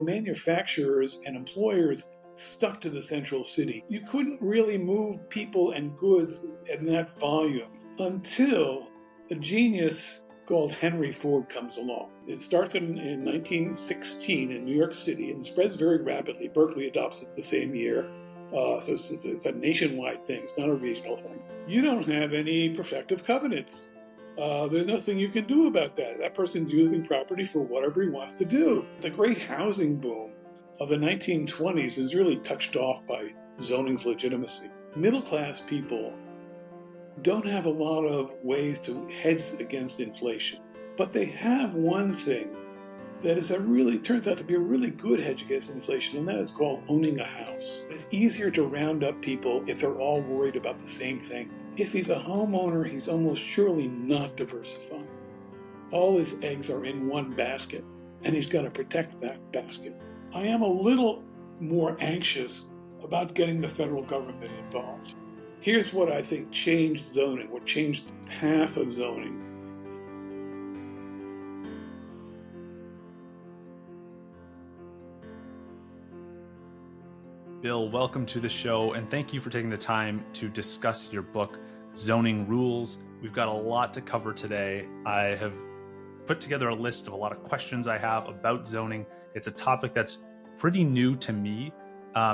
Manufacturers and employers stuck to the central city. You couldn't really move people and goods in that volume until a genius called Henry Ford comes along. It starts in 1916 in New York City and spreads very rapidly. Berkeley adopts it the same year. So it's a nationwide thing. It's not a regional thing. You don't have any protective covenants. There's nothing you can do about that. That person's using property for whatever he wants to do. The great housing boom of the 1920s is really touched off by zoning's legitimacy. Middle-class people don't have a lot of ways to hedge against inflation, but they have one thing that turns out to be a really good hedge against inflation, and that is called owning a house. It's easier to round up people if they're all worried about the same thing. If he's a homeowner, he's almost surely not diversifying. All his eggs are in one basket, and he's got to protect that basket. I am a little more anxious about getting the federal government involved. Here's what I think changed zoning, what changed the path of zoning. Bill, welcome to the show, and thank you for taking the time to discuss your book, Zoning Rules. We've got a lot to cover today. I have put together a list of a lot of questions I have about zoning. It's a topic that's pretty new to me.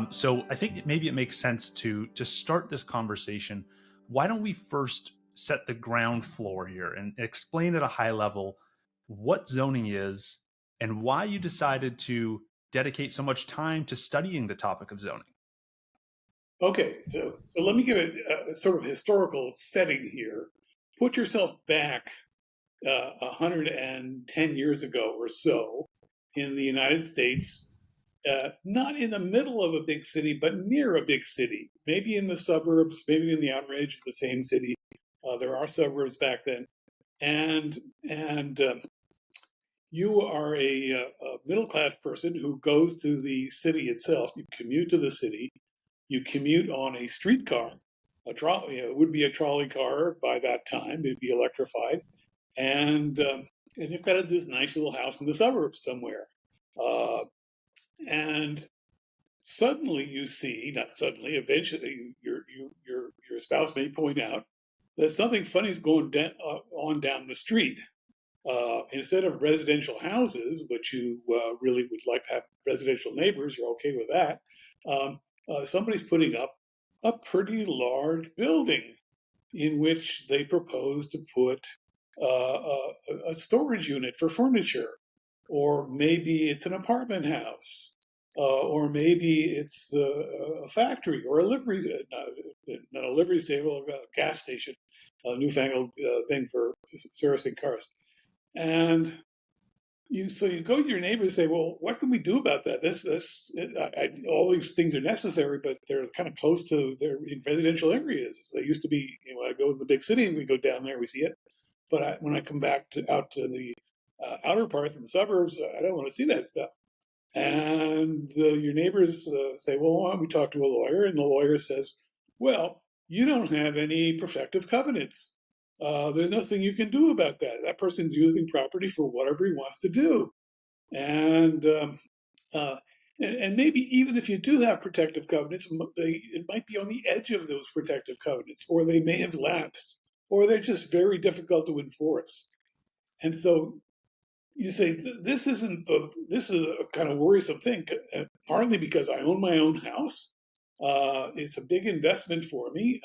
So I think maybe it makes sense to start this conversation. Why don't we first set the ground floor here and explain at a high level what zoning is and why you decided to dedicate so much time to studying the topic of zoning? Okay, so let me give it a sort of historical setting here. Put yourself back 110 years ago or so in the United States, not in the middle of a big city, but near a big city, maybe in the suburbs, maybe in the outer edge of the same city. There are suburbs back then. And you are a middle-class person who goes to the city itself. You commute to the city. You commute on a streetcar. It would be a trolley car by that time. It'd be electrified. And you've got this nice little house in the suburbs somewhere. And suddenly you see, not suddenly, eventually your spouse may point out that something funny is going on down the street. Instead of residential houses, which you really would like to have residential neighbors, you're okay with that, somebody's putting up a pretty large building in which they propose to put a storage unit for furniture. Or maybe it's an apartment house. Or maybe it's a factory or a livery, not a livery stable, a gas station, a newfangled thing for servicing cars. And you go to your neighbors and say, well, what can we do about that? All these things are necessary, but they're kind of close to, they're in residential areas. They used to be, I go in the big city and we go down there, we see it. But when I come back out to the outer parts of the suburbs, I don't want to see that stuff. And your neighbors say, well, why don't we talk to a lawyer? And the lawyer says, well, you don't have any protective covenants. There's nothing you can do about that. That person's using property for whatever he wants to do. And maybe even if you do have protective covenants, it might be on the edge of those protective covenants, or they may have lapsed, or they're just very difficult to enforce. And so you say, this is a kind of worrisome thing, partly because I own my own house. It's a big investment for me.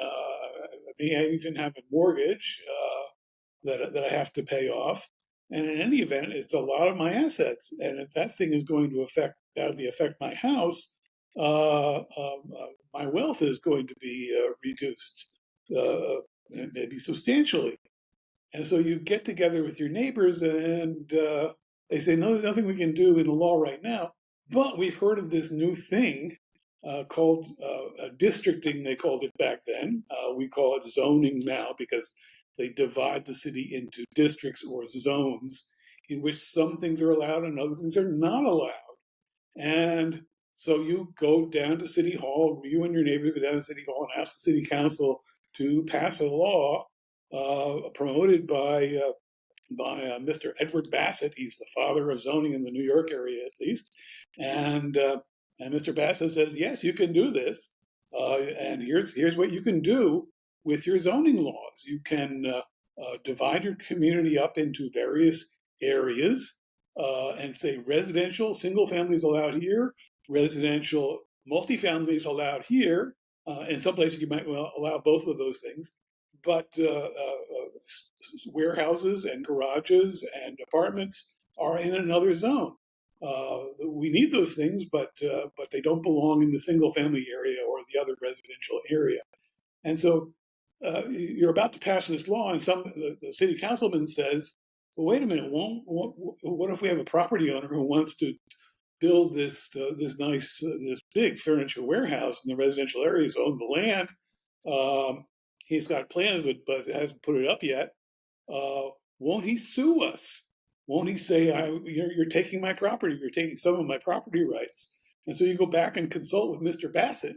I even have a mortgage that I have to pay off. And in any event, it's a lot of my assets. And if that thing is going to affect my house, my wealth is going to be reduced, maybe substantially. And so you get together with your neighbors and they say, no, there's nothing we can do in the law right now. But we've heard of this new thing called districting, they called it back then. We call it zoning now because they divide the city into districts or zones in which some things are allowed and other things are not allowed. And so you go down to City Hall, you and your neighbors go down to City Hall and ask the City Council to pass a law promoted by by Mr. Edward Bassett. He's the father of zoning in the New York area, at least. And Mr. Bassett says, yes, you can do this. And here's what you can do with your zoning laws. You can divide your community up into various areas and say residential, single families allowed here, residential, multifamilies allowed here. In some places, you might allow both of those things. But warehouses and garages and apartments are in another zone. We need those things, but they don't belong in the single family area or the other residential area. And so you're about to pass this law, and the city councilman says, "Well, wait a minute. What if we have a property owner who wants to build this this big furniture warehouse in the residential area? He's owned the land. He's got plans, but hasn't put it up yet. Won't he sue us? Won't he say, you're taking my property, you're taking some of my property rights?" And so you go back and consult with Mr. Bassett,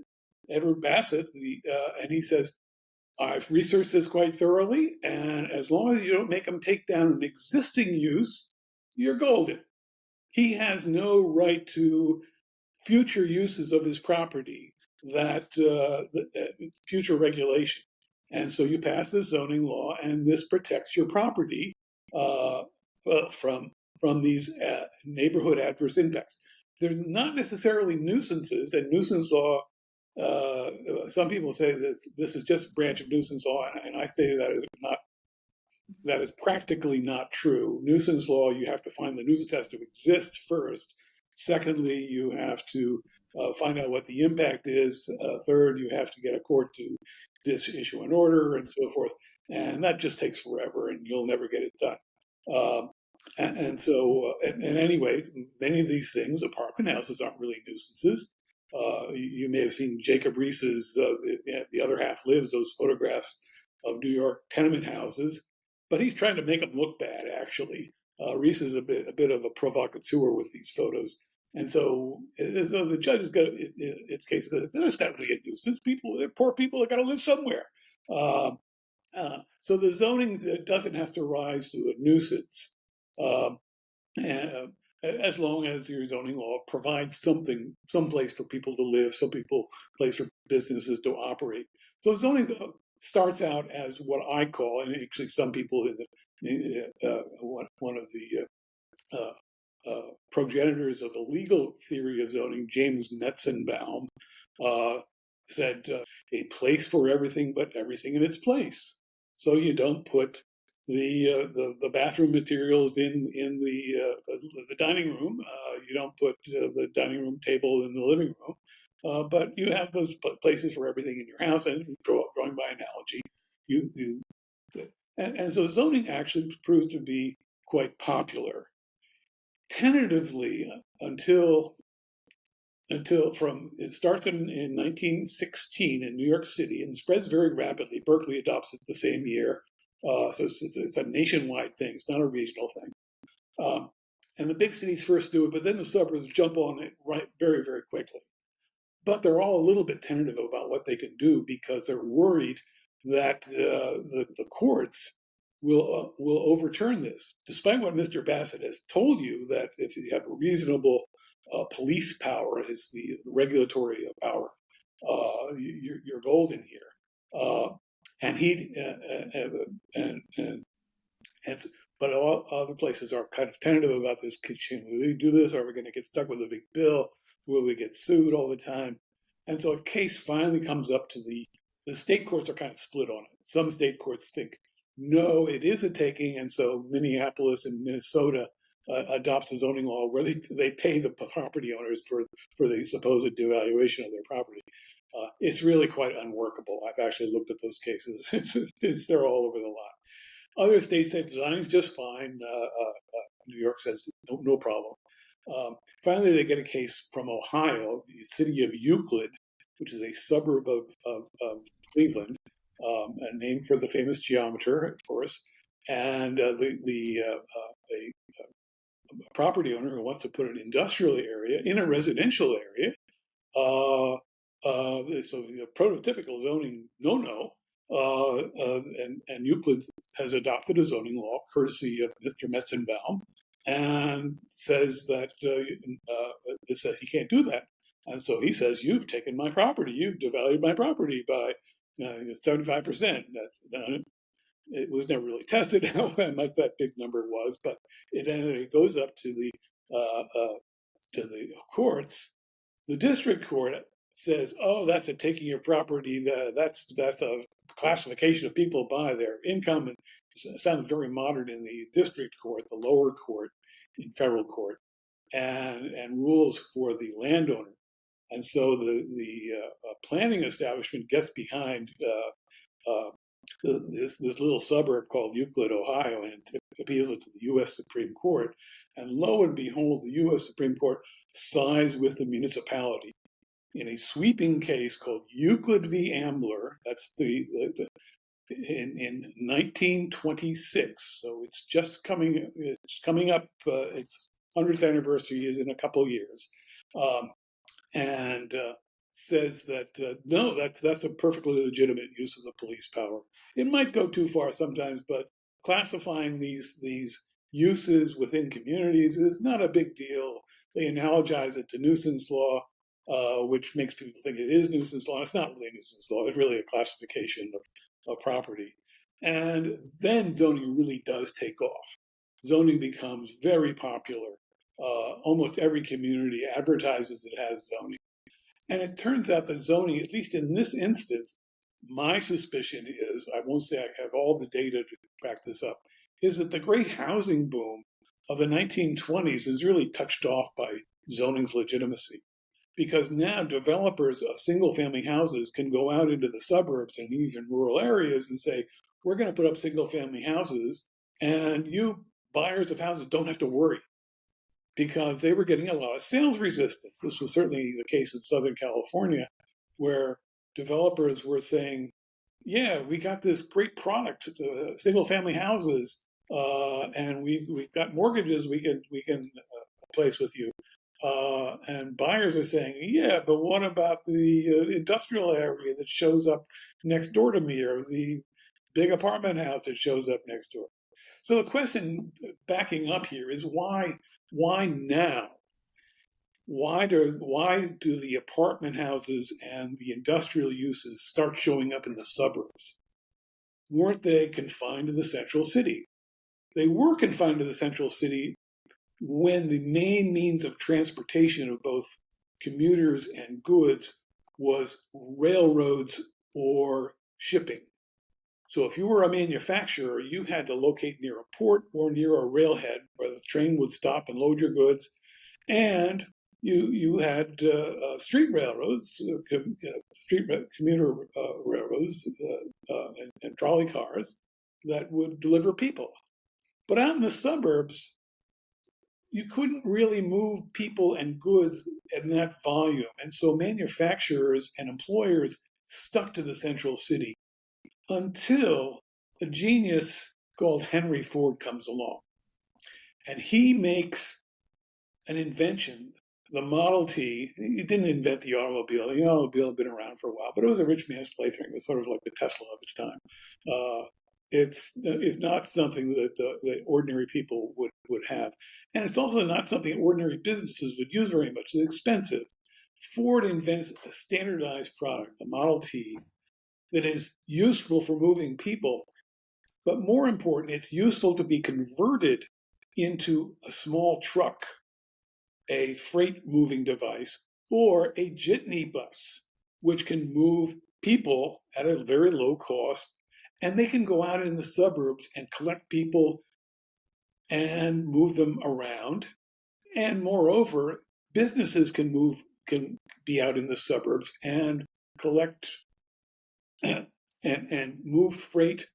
Edward Bassett, and he says, "I've researched this quite thoroughly, and as long as you don't make him take down an existing use, you're golden. He has no right to future uses of his property, that future regulation. And so you pass this zoning law, and this protects your property from these neighborhood adverse impacts. They're not necessarily nuisances, and nuisance law. Some people say this is just a branch of nuisance law, and I say that is practically not true. Nuisance law, you have to find the nuisance has to exist first. Secondly, you have to find out what the impact is. Third, you have to get a court to issue an order and so forth. And that just takes forever, and you'll never get it done. And anyway, many of these things, apartment houses aren't really nuisances. You may have seen Jacob Riis's The Other Half Lives, those photographs of New York tenement houses. But he's trying to make them look bad, actually. Riis is a bit of a provocateur with these photos. And so the judge has got, its case says, there's not really a nuisance. Poor people have got to live somewhere. So the zoning doesn't have to rise to a nuisance, as long as your zoning law provides some place for people to live, place for businesses to operate. So zoning starts out as what I call, and actually some people one of the progenitors of the legal theory of zoning, James Metzenbaum, said a place for everything, but everything in its place. So you don't put the bathroom materials in the dining room. You don't put the dining room table in the living room. But you have those places for everything in your house, and drawing by analogy, and so zoning actually proves to be quite popular. Tentatively, until it starts in 1916 in New York City and spreads very rapidly. Berkeley adopts it the same year, so it's a nationwide thing. It's not a regional thing. And the big cities first do it, but then the suburbs jump on it very, very quickly. But they're all a little bit tentative about what they can do because they're worried that the courts will overturn this, despite what Mr. Bassett has told you, that if you have a reasonable police power, is the regulatory power, you're golden here. But all other places are kind of tentative about this. Will we do this? Are we going to get stuck with a big bill? Will we get sued all the time? And so a case finally comes up to the state courts are kind of split on it. Some state courts think, no, it is a taking. And so Minneapolis and Minnesota adopts a zoning law where they pay the property owners for the supposed devaluation of their property. It's really quite unworkable. I've actually looked at those cases. They're all over the lot. Other states say zoning's just fine. New York says no problem. Finally, they get a case from Ohio, the city of Euclid, which is a suburb of Cleveland, named for the famous geometer, of course. And a property owner who wants to put an industrial area in a residential area. So the prototypical zoning no-no and Euclid has adopted a zoning law, courtesy of Mr. Metzenbaum, and says that it says he can't do that. And so he says, "You've taken my property. You've devalued my property by 75%." It was never really tested how much that big number was, but it goes up to the courts. The district court says, "Oh, that's a taking your property. That's a classification of people by their income." And it sounds very modern in the district court, the lower court, in federal court, and rules for the landowner. And so the planning establishment gets behind this little suburb called Euclid, Ohio, and appeals it to the U.S. Supreme Court. And lo and behold, the U.S. Supreme Court sides with the municipality in a sweeping case called Euclid v. Ambler. That's in 1926. So it's just coming. It's coming up. Its 100th anniversary is in a couple of years, and says that no, that's a perfectly legitimate use of the police power. It might go too far sometimes, but classifying these uses within communities is not a big deal. They analogize it to nuisance law, which makes people think it is nuisance law. It's not really nuisance law. It's really a classification of property. And then zoning really does take off. Zoning becomes very popular. Almost every community advertises it has zoning. And it turns out that zoning, at least in this instance, my suspicion is, I won't say I have all the data to back this up, is that the great housing boom of the 1920s is really touched off by zoning's legitimacy. Because now developers of single-family houses can go out into the suburbs and even rural areas and say, we're going to put up single-family houses, and you buyers of houses don't have to worry, because they were getting a lot of sales resistance. This was certainly the case in Southern California, where developers were saying, yeah, we got this great product, single-family houses, and we've got mortgages we can place with you. And buyers are saying, yeah, but what about the industrial area that shows up next door to me, or the big apartment house that shows up next door? So the question backing up here is why now? Why do the apartment houses and the industrial uses start showing up in the suburbs? Weren't they confined to the central city? They were confined to the central city when the main means of transportation of both commuters and goods was railroads or shipping. So if you were a manufacturer, you had to locate near a port or near a railhead where the train would stop and load your goods. And you had street railroads, commuter railroads, and trolley cars that would deliver people. But out in the suburbs, you couldn't really move people and goods in that volume. And so manufacturers and employers stuck to the central city until a genius called Henry Ford comes along. And he makes an invention, the Model T. He didn't invent the automobile. The automobile had been around for a while, but it was a rich man's plaything. It was sort of like the Tesla of its time. It's not something that the ordinary people would have. And it's also not something ordinary businesses would use very much. It's expensive. Ford invents a standardized product, the Model T, that is useful for moving people. But more important, it's useful to be converted into a small truck, a freight moving device, or a jitney bus, which can move people at a very low cost. And they can go out in the suburbs and collect people and move them around. And moreover, businesses can be out in the suburbs and collect and move freight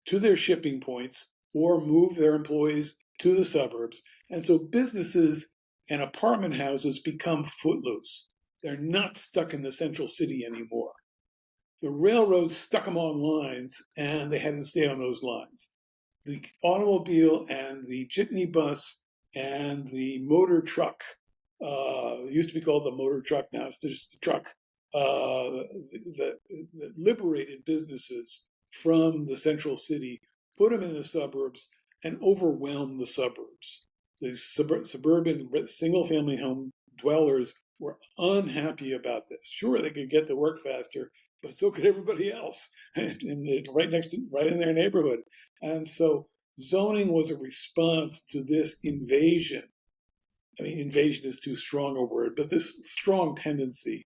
to their shipping points or move their employees to the suburbs. And so businesses and apartment houses become footloose. They're not stuck in the central city anymore. The railroads stuck them on lines, and they had to stay on those lines. The automobile and the jitney bus and the motor truck, it used to be called the motor truck, now it's just the truck, that liberated businesses from the central city, put them in the suburbs, and overwhelm the suburbs. These suburban single-family home dwellers were unhappy about this. Sure, they could get to work faster, but so could everybody else, and right in their neighborhood. And so zoning was a response to this invasion. I mean, invasion is too strong a word, but this strong tendency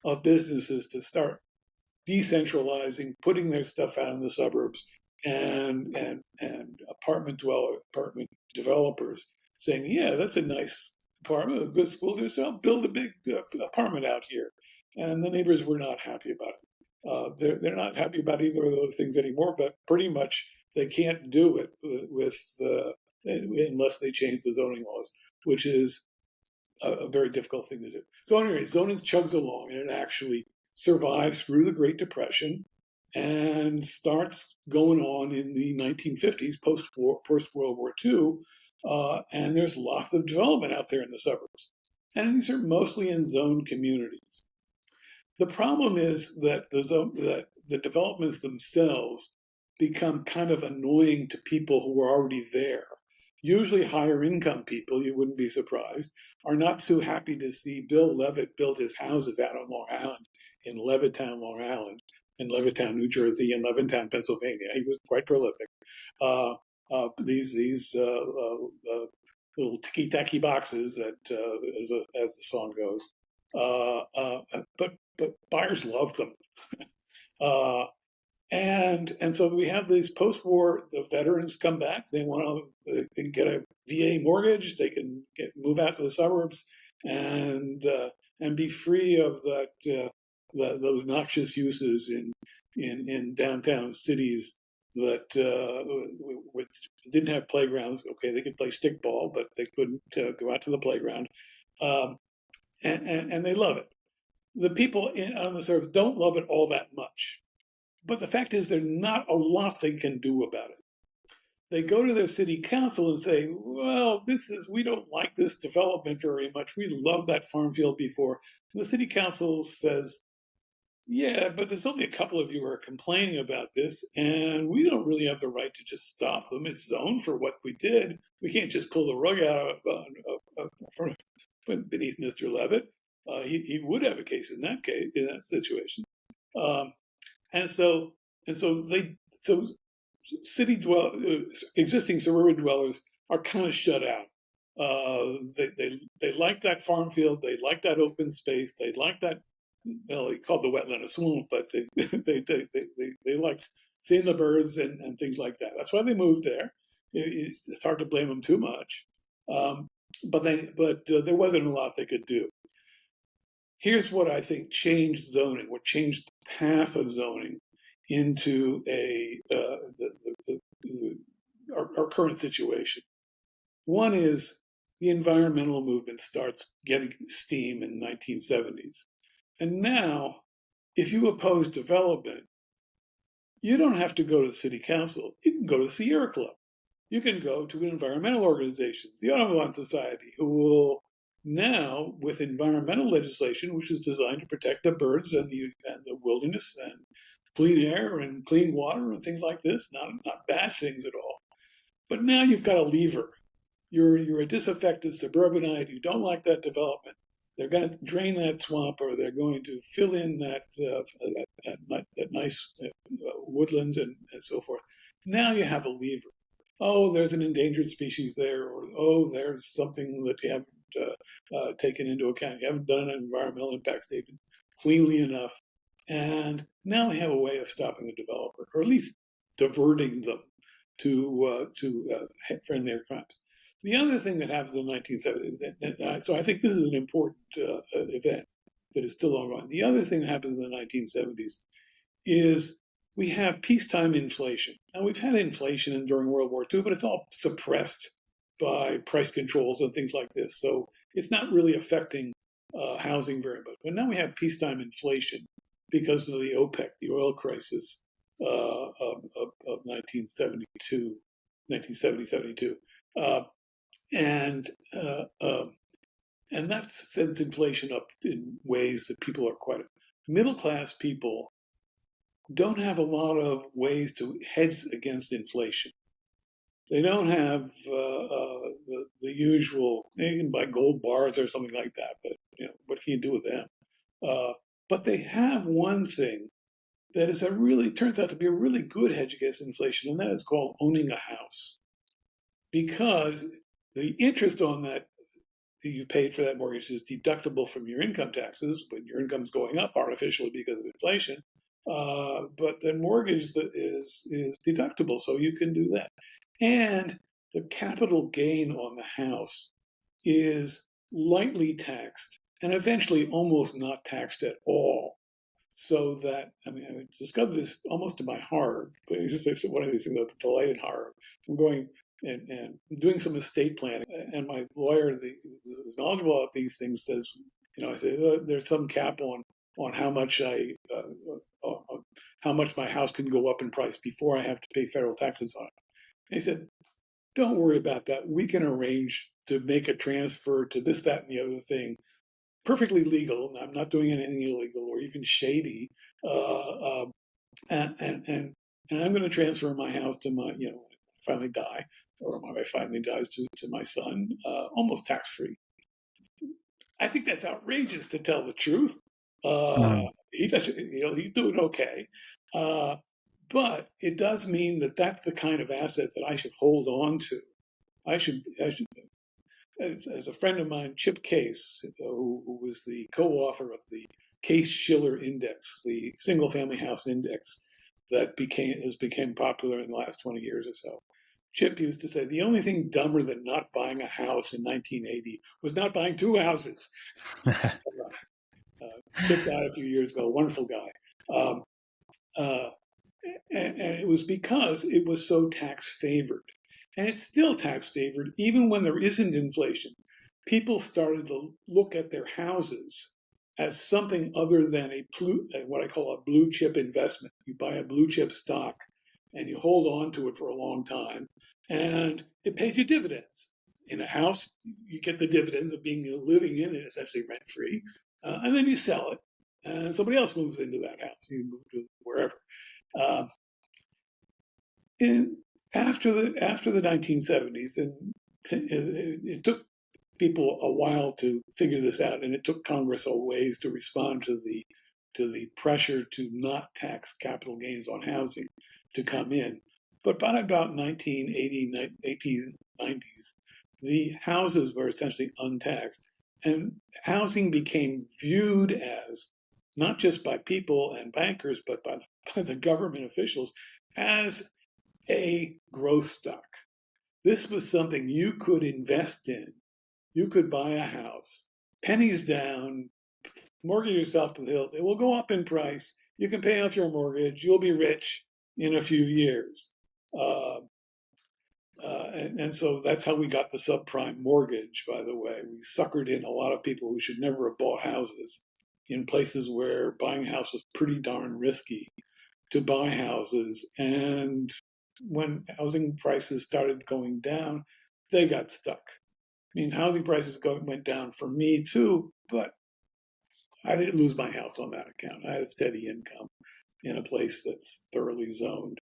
of businesses to start decentralizing, putting their stuff out in the suburbs, and apartment developers saying, yeah, that's a nice apartment, a good school district. I'll build a big apartment out here, and the neighbors were not happy about it. They're not happy about either of those things anymore, but pretty much they can't do it unless they change the zoning laws, which is a very difficult thing to do. So anyway, zoning chugs along, and it actually survives through the Great Depression and starts going on in the 1950s, post-World War II, and there's lots of development out there in the suburbs. And these are mostly in zoned communities. The problem is that the developments themselves become kind of annoying to people who are already there. Usually higher income people, you wouldn't be surprised, are not too happy to see Bill Levitt build his houses out on Long Island, in Levittown, Long Island, in Levittown, New Jersey, and Levittown, Pennsylvania. He was quite prolific. These little ticky-tacky boxes that, as the song goes. But buyers love them. And so we have these post-war, the veterans come back. They can get a VA mortgage. They can move out to the suburbs and be free of those noxious uses in downtown cities that didn't have playgrounds. Okay, they could play stickball, but they couldn't go out to the playground, and they love it. The people on the suburbs don't love it all that much. But the fact is, there's not a lot they can do about it. They go to their city council and say, well, we don't like this development very much. We loved that farm field before. And the city council says, yeah, but there's only a couple of you who are complaining about this, and we don't really have the right to just stop them. It's zoned for what we did. We can't just pull the rug out from beneath Mr. Levitt. He would have a case in that situation. So existing suburban dwellers are kind of shut out. They like that farm field. They like that open space. They like that. Well, they called the wetland a swamp, but they liked seeing the birds and things like that. That's why they moved there. It's hard to blame them too much. But there wasn't a lot they could do. Here's what I think changed zoning, what changed the path of zoning into our current situation. One is the environmental movement starts getting steam in the 1970s. And now, if you oppose development, you don't have to go to the city council. You can go to the Sierra Club. You can go to environmental organizations, the Audubon Society, who will now, with environmental legislation, which is designed to protect the birds and the wilderness and clean air and clean water and things like this, not bad things at all. But now you've got a lever. You're a disaffected suburbanite. You don't like that development. They're going to drain that swamp, or they're going to fill in that nice woodlands and so forth. Now you have a lever. Oh, there's an endangered species there, or oh, there's something that you haven't taken into account. You haven't done an environmental impact statement cleanly enough. And now they have a way of stopping the developer, or at least diverting them to friendlier crops. The other thing that happens in the 1970s, so I think this is an important event that is still ongoing. The other thing that happens in the 1970s is we have peacetime inflation. Now, we've had inflation during World War II, but it's all suppressed by price controls and things like this. So it's not really affecting housing very much. But now we have peacetime inflation because of the OPEC, the oil crisis of 1972, 1970-72. And that sends inflation up in ways that people are middle-class people don't have a lot of ways to hedge against inflation. They don't have the usual. They can buy gold bars or something like that, but what can you do with them? Uh, but they have one thing that is a really turns out to be a really good hedge against inflation, and that is called owning a house. Because the interest on that you paid for that mortgage is deductible from your income taxes when your income's going up artificially because of inflation. But the mortgage that is deductible, so you can do that. And the capital gain on the house is lightly taxed and eventually almost not taxed at all. So that, I mean, I discovered this almost to my horror, but it's one of these things of delight and horror. I'm going and doing some estate planning, and my lawyer, who's knowledgeable about these things, says, I say, there's some cap on how much how much my house can go up in price before I have to pay federal taxes on it. And he said, don't worry about that. We can arrange to make a transfer to this, that, and the other thing perfectly legal. I'm not doing anything illegal or even shady. And I'm going to transfer my house to my, finally die, or my wife finally dies to my son, almost tax free. I think that's outrageous, to tell the truth. He doesn't, he's doing okay. But it does mean that that's the kind of asset that I should hold on to. I should as a friend of mine, Chip Case, who was the co-author of the Case-Shiller Index, the single-family house index that became popular in the last 20 years or so. Chip used to say the only thing dumber than not buying a house in 1980 was not buying two houses. Chip died a few years ago, wonderful guy. And it was because it was so tax favored. And it's still tax favored, even when there isn't inflation. People started to look at their houses as something other than what I call a blue chip investment. You buy a blue chip stock and you hold on to it for a long time, and it pays you dividends. In a house, you get the dividends of living in it essentially rent free, and then you sell it, and somebody else moves into that house. You move to wherever. Uh, and after the 1970s, and it took people a while to figure this out, and it took Congress a ways to respond to the pressure to not tax capital gains on housing to come in. But by about 1980, 1890s, the houses were essentially untaxed, and housing became viewed as, not just by people and bankers, but by the government officials, as a growth stock. This was something you could invest in. You could buy a house, pennies down, mortgage yourself to the hilt. It will go up in price. You can pay off your mortgage. You'll be rich in a few years. And so that's how we got the subprime mortgage, by the way. We suckered in a lot of people who should never have bought houses in places where buying a house was pretty darn risky to buy houses. And when housing prices started going down, they got stuck. I mean, housing prices went down for me too, but I didn't lose my house on that account. I had a steady income in a place that's thoroughly zoned.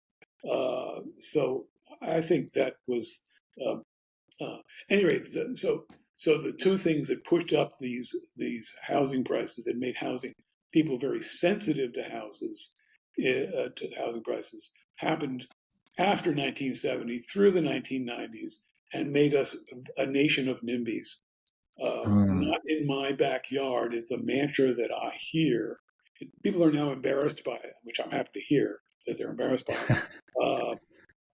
So I think that was, uh, anyway. So the two things that pushed up these housing prices and made people very sensitive to housing prices happened after 1970 through the 1990s and made us a nation of NIMBYs. Not in my backyard is the mantra that I hear. People are now embarrassed by it, which I'm happy to hear that they're embarrassed by it.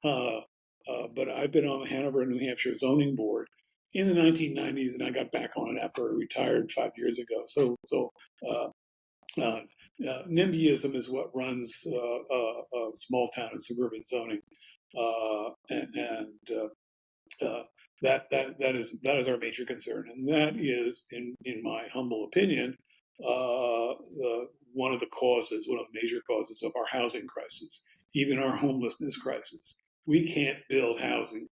Uh, uh, but I've been on the Hanover, New Hampshire zoning board in the 1990s, and I got back on it after I retired 5 years ago. So NIMBYism is what runs small town and suburban zoning, and that is our major concern, and that is, in my humble opinion, one of the major causes of our housing crisis, even our homelessness crisis. We can't build housing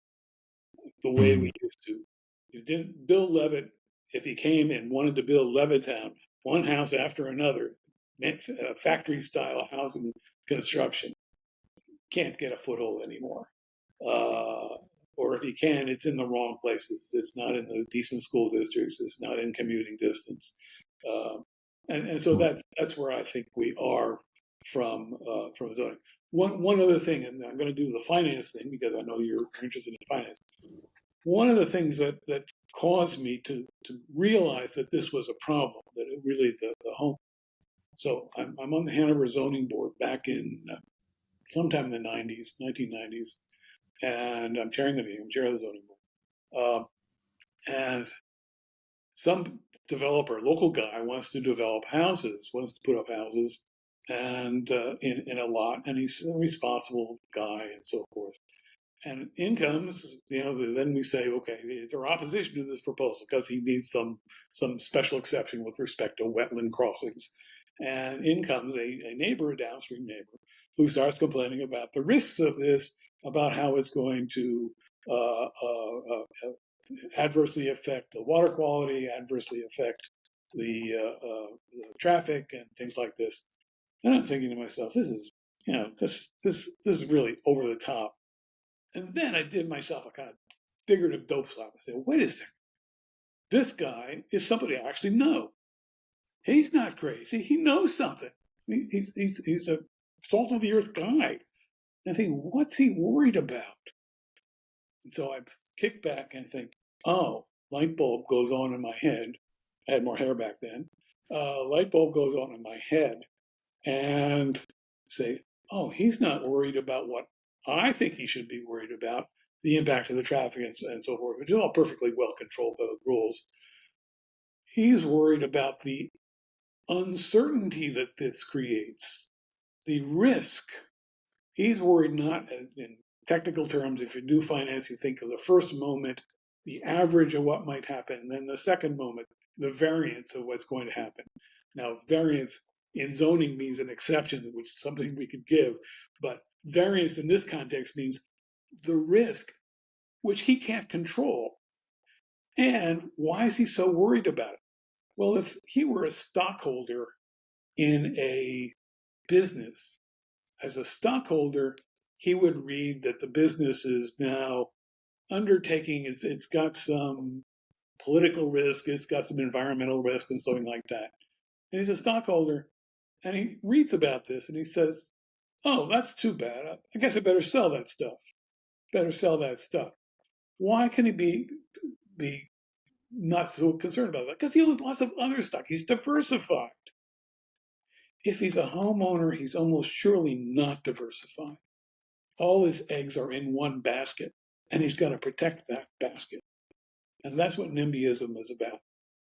the way we used to. You didn't Bill Levitt, if he came and wanted to build Levittown, one house after another, factory style housing construction can't get a foothold anymore. Or if you can, it's in the wrong places. It's not in the decent school districts. It's not in commuting distance. Uh, and so that's where I think we are from zoning. One other thing, and I'm going to do the finance thing because I know you're interested in finance. One of the things that caused me to realize that this was a problem, that it really the home. So I'm on the Hanover zoning board back in sometime in the 90s, 1990s, and I'm chairing the meeting. I'm chair of the zoning board. And some developer, local guy, wants to develop houses, wants to put up houses, and in a lot, and he's a responsible guy and so forth. And in comes, then we say, okay, is there opposition to this proposal because he needs some special exception with respect to wetland crossings. And in comes a neighbor, a downstream neighbor, who starts complaining about the risks of this, about how it's going to adversely affect the water quality, adversely affect the traffic, and things like this. And I'm thinking to myself, this is really over the top. And then I did myself a kind of figurative dope slap. I said, wait a second. This guy is somebody I actually know. He's not crazy. He knows something. He's a salt of the earth guy. And I think, what's he worried about? And so I kick back and think, oh, light bulb goes on in my head. I had more hair back then. Light bulb goes on in my head and say, oh, he's not worried about what I think he should be worried about, the impact of the traffic and so forth, which is all perfectly well controlled by the rules. He's worried about the uncertainty that this creates, the risk. He's worried not in technical terms. If you do finance, you think of the first moment, the average of what might happen, and then the second moment, the variance of what's going to happen. Now, variance in zoning means an exception, which is something we could give, but variance in this context means the risk, which he can't control. And why is he so worried about it? Well, if he were a stockholder in a business, as a stockholder, he would read that the business is now undertaking, it's got some political risk, it's got some environmental risk and something like that. And he's a stockholder, and he reads about this and he says, oh, that's too bad. I guess I better sell that stuff. Better sell that stuff. Why can he be not so concerned about that? Because he owns lots of other stock. He's diversified. If he's a homeowner, he's almost surely not diversified. All his eggs are in one basket, and he's got to protect that basket. And that's what NIMBYism is about,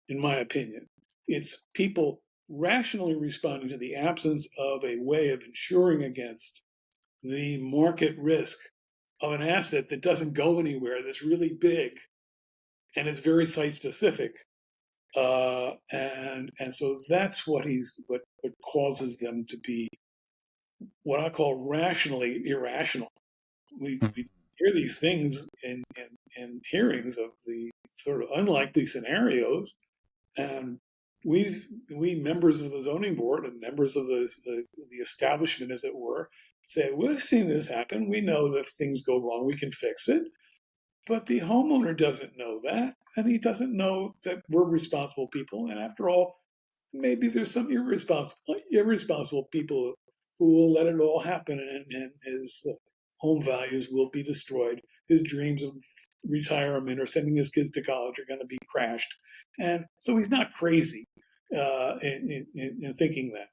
in my opinion. It's people rationally responding to the absence of a way of insuring against the market risk of an asset that doesn't go anywhere, that's really big, and it's very site specific. And so that's what causes them to be what I call rationally irrational. We hear these things in hearings of the sort of unlikely scenarios, and we members of the zoning board and members of the establishment, as it were, say, we've seen this happen. We know that if things go wrong, we can fix it. But the homeowner doesn't know that, and he doesn't know that we're responsible people. And after all, maybe there's some irresponsible people who will let it all happen, and his home values will be destroyed. His dreams of retirement or sending his kids to college are going to be crashed. And so he's not crazy in thinking that.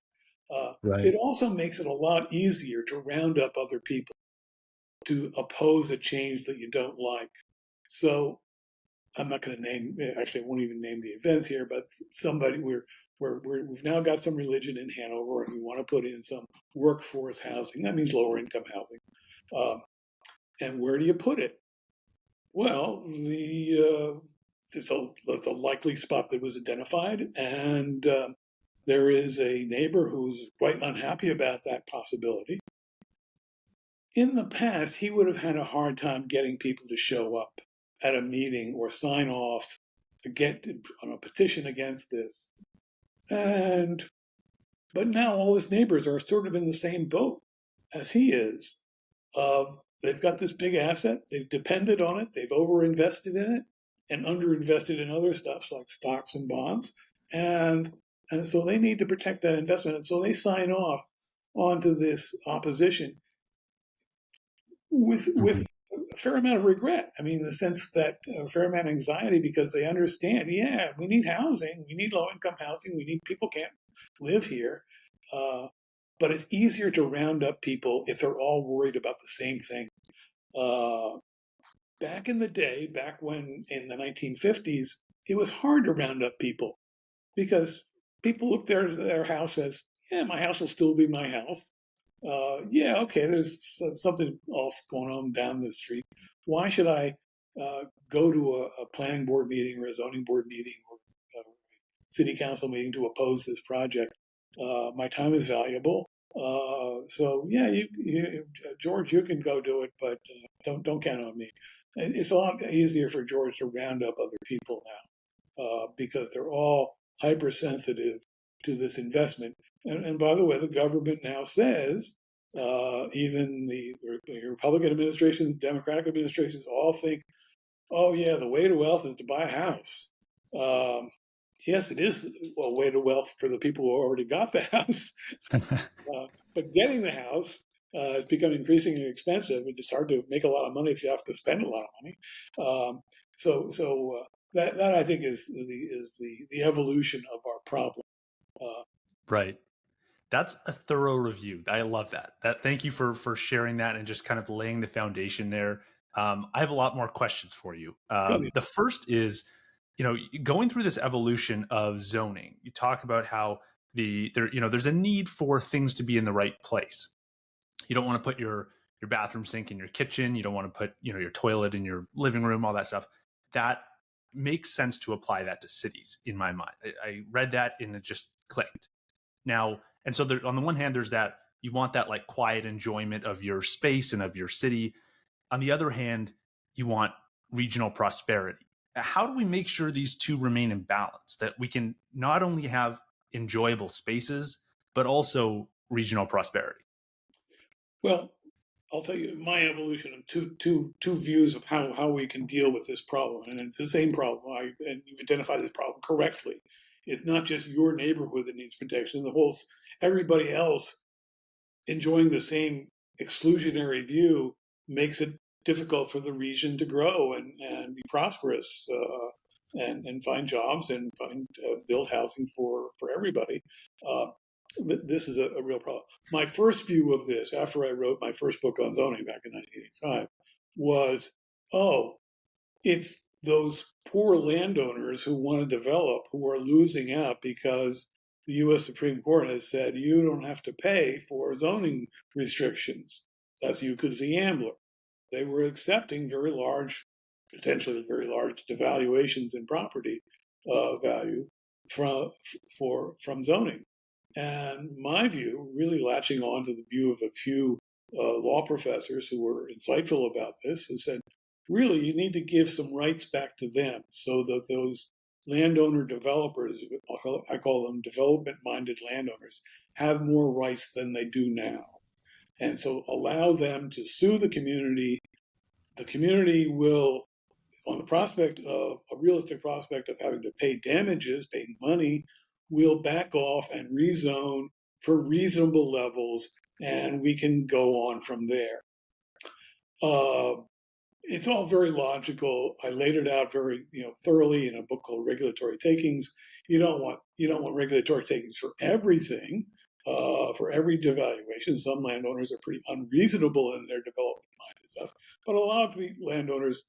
Right. It also makes it a lot easier to round up other people to oppose a change that you don't like. So I'm not going to name, actually, I won't even name the events here, but somebody, we've now got some religion in Hanover, and we want to put in some workforce housing. That means lower income housing. And where do you put it? Well, it's a likely spot that was identified, and there is a neighbor who's quite unhappy about that possibility. In the past, he would have had a hard time getting people to show up at a meeting or sign off on a petition against this. But now all his neighbors are sort of in the same boat. as he is, they've got this big asset, they've depended on it, they've overinvested in it and underinvested in other stuff like stocks and bonds. And and so they need to protect that investment. And so they sign off onto this opposition with Mhm. a fair amount of regret. I mean, in the sense that a fair amount of anxiety because they understand, yeah, we need housing, we need low income housing, we need people can't live here. Uh, but it's easier to round up people if they're all worried about the same thing. Uh, Back in the day, back when in the 1950s, it was hard to round up people because people looked at their house as, yeah, my house will still be my house. Yeah, okay, there's something else going on down the street. Why should I go to a planning board meeting or a zoning board meeting or a city council meeting to oppose this project? My time is valuable. So yeah, George, you can go do it, but don't count on me. And it's a lot easier for George to round up other people now because they're all hypersensitive to this investment. And by the way, the government now says, even the Republican administrations, Democratic administrations all think, oh, yeah, the way to wealth is to buy a house. Um, yes, it is a way to wealth for the people who already got the house. But getting the house is becoming increasingly expensive. It's hard to make a lot of money if you have to spend a lot of money. That I think is the evolution of our problem. Uh, Right. That's a thorough review. I love that. Thank you for sharing that and just kind of laying the foundation there. I have a lot more questions for you. The first is, going through this evolution of zoning. You talk about how there's a need for things to be in the right place. You don't want to put your bathroom sink in your kitchen. You don't want to put your toilet in your living room. All that stuff. That makes sense to apply that to cities in my mind. I read that and it just clicked. Now, and so there, on the one hand, there's that you want that like quiet enjoyment of your space and of your city. On the other hand, you want regional prosperity. How do we make sure these two remain in balance? That we can not only have enjoyable spaces, but also regional prosperity? well, I'll tell you my evolution of two views of how we can deal with this problem, and it's the same problem. And you identify this problem correctly. It's not just your neighborhood that needs protection. The whole everybody else enjoying the same exclusionary view makes it difficult for the region to grow and be prosperous and find jobs and build housing for everybody. Uh, this is a real problem. My first view of this, after I wrote my first book on zoning back in 1985, was, oh, it's those poor landowners who want to develop who are losing out because the U.S. Supreme Court has said you don't have to pay for zoning restrictions. That's Euclid v. Ambler. They were accepting very large, potentially very large devaluations in property value from from zoning. And my view, really latching on to the view of a few law professors who were insightful about this, who said, really, you need to give some rights back to them so that those landowner developers, I call them development minded landowners, have more rights than they do now. And so allow them to sue the community. The community will, on the prospect of a realistic prospect of having to pay damages, paying money, will back off and rezone for reasonable levels, and we can go on from there. Uh, it's all very logical. I laid it out very thoroughly in a book called Regulatory Takings. You don't want regulatory takings for everything, for every devaluation. Some landowners are pretty unreasonable in their development minded stuff, but a lot of landowners,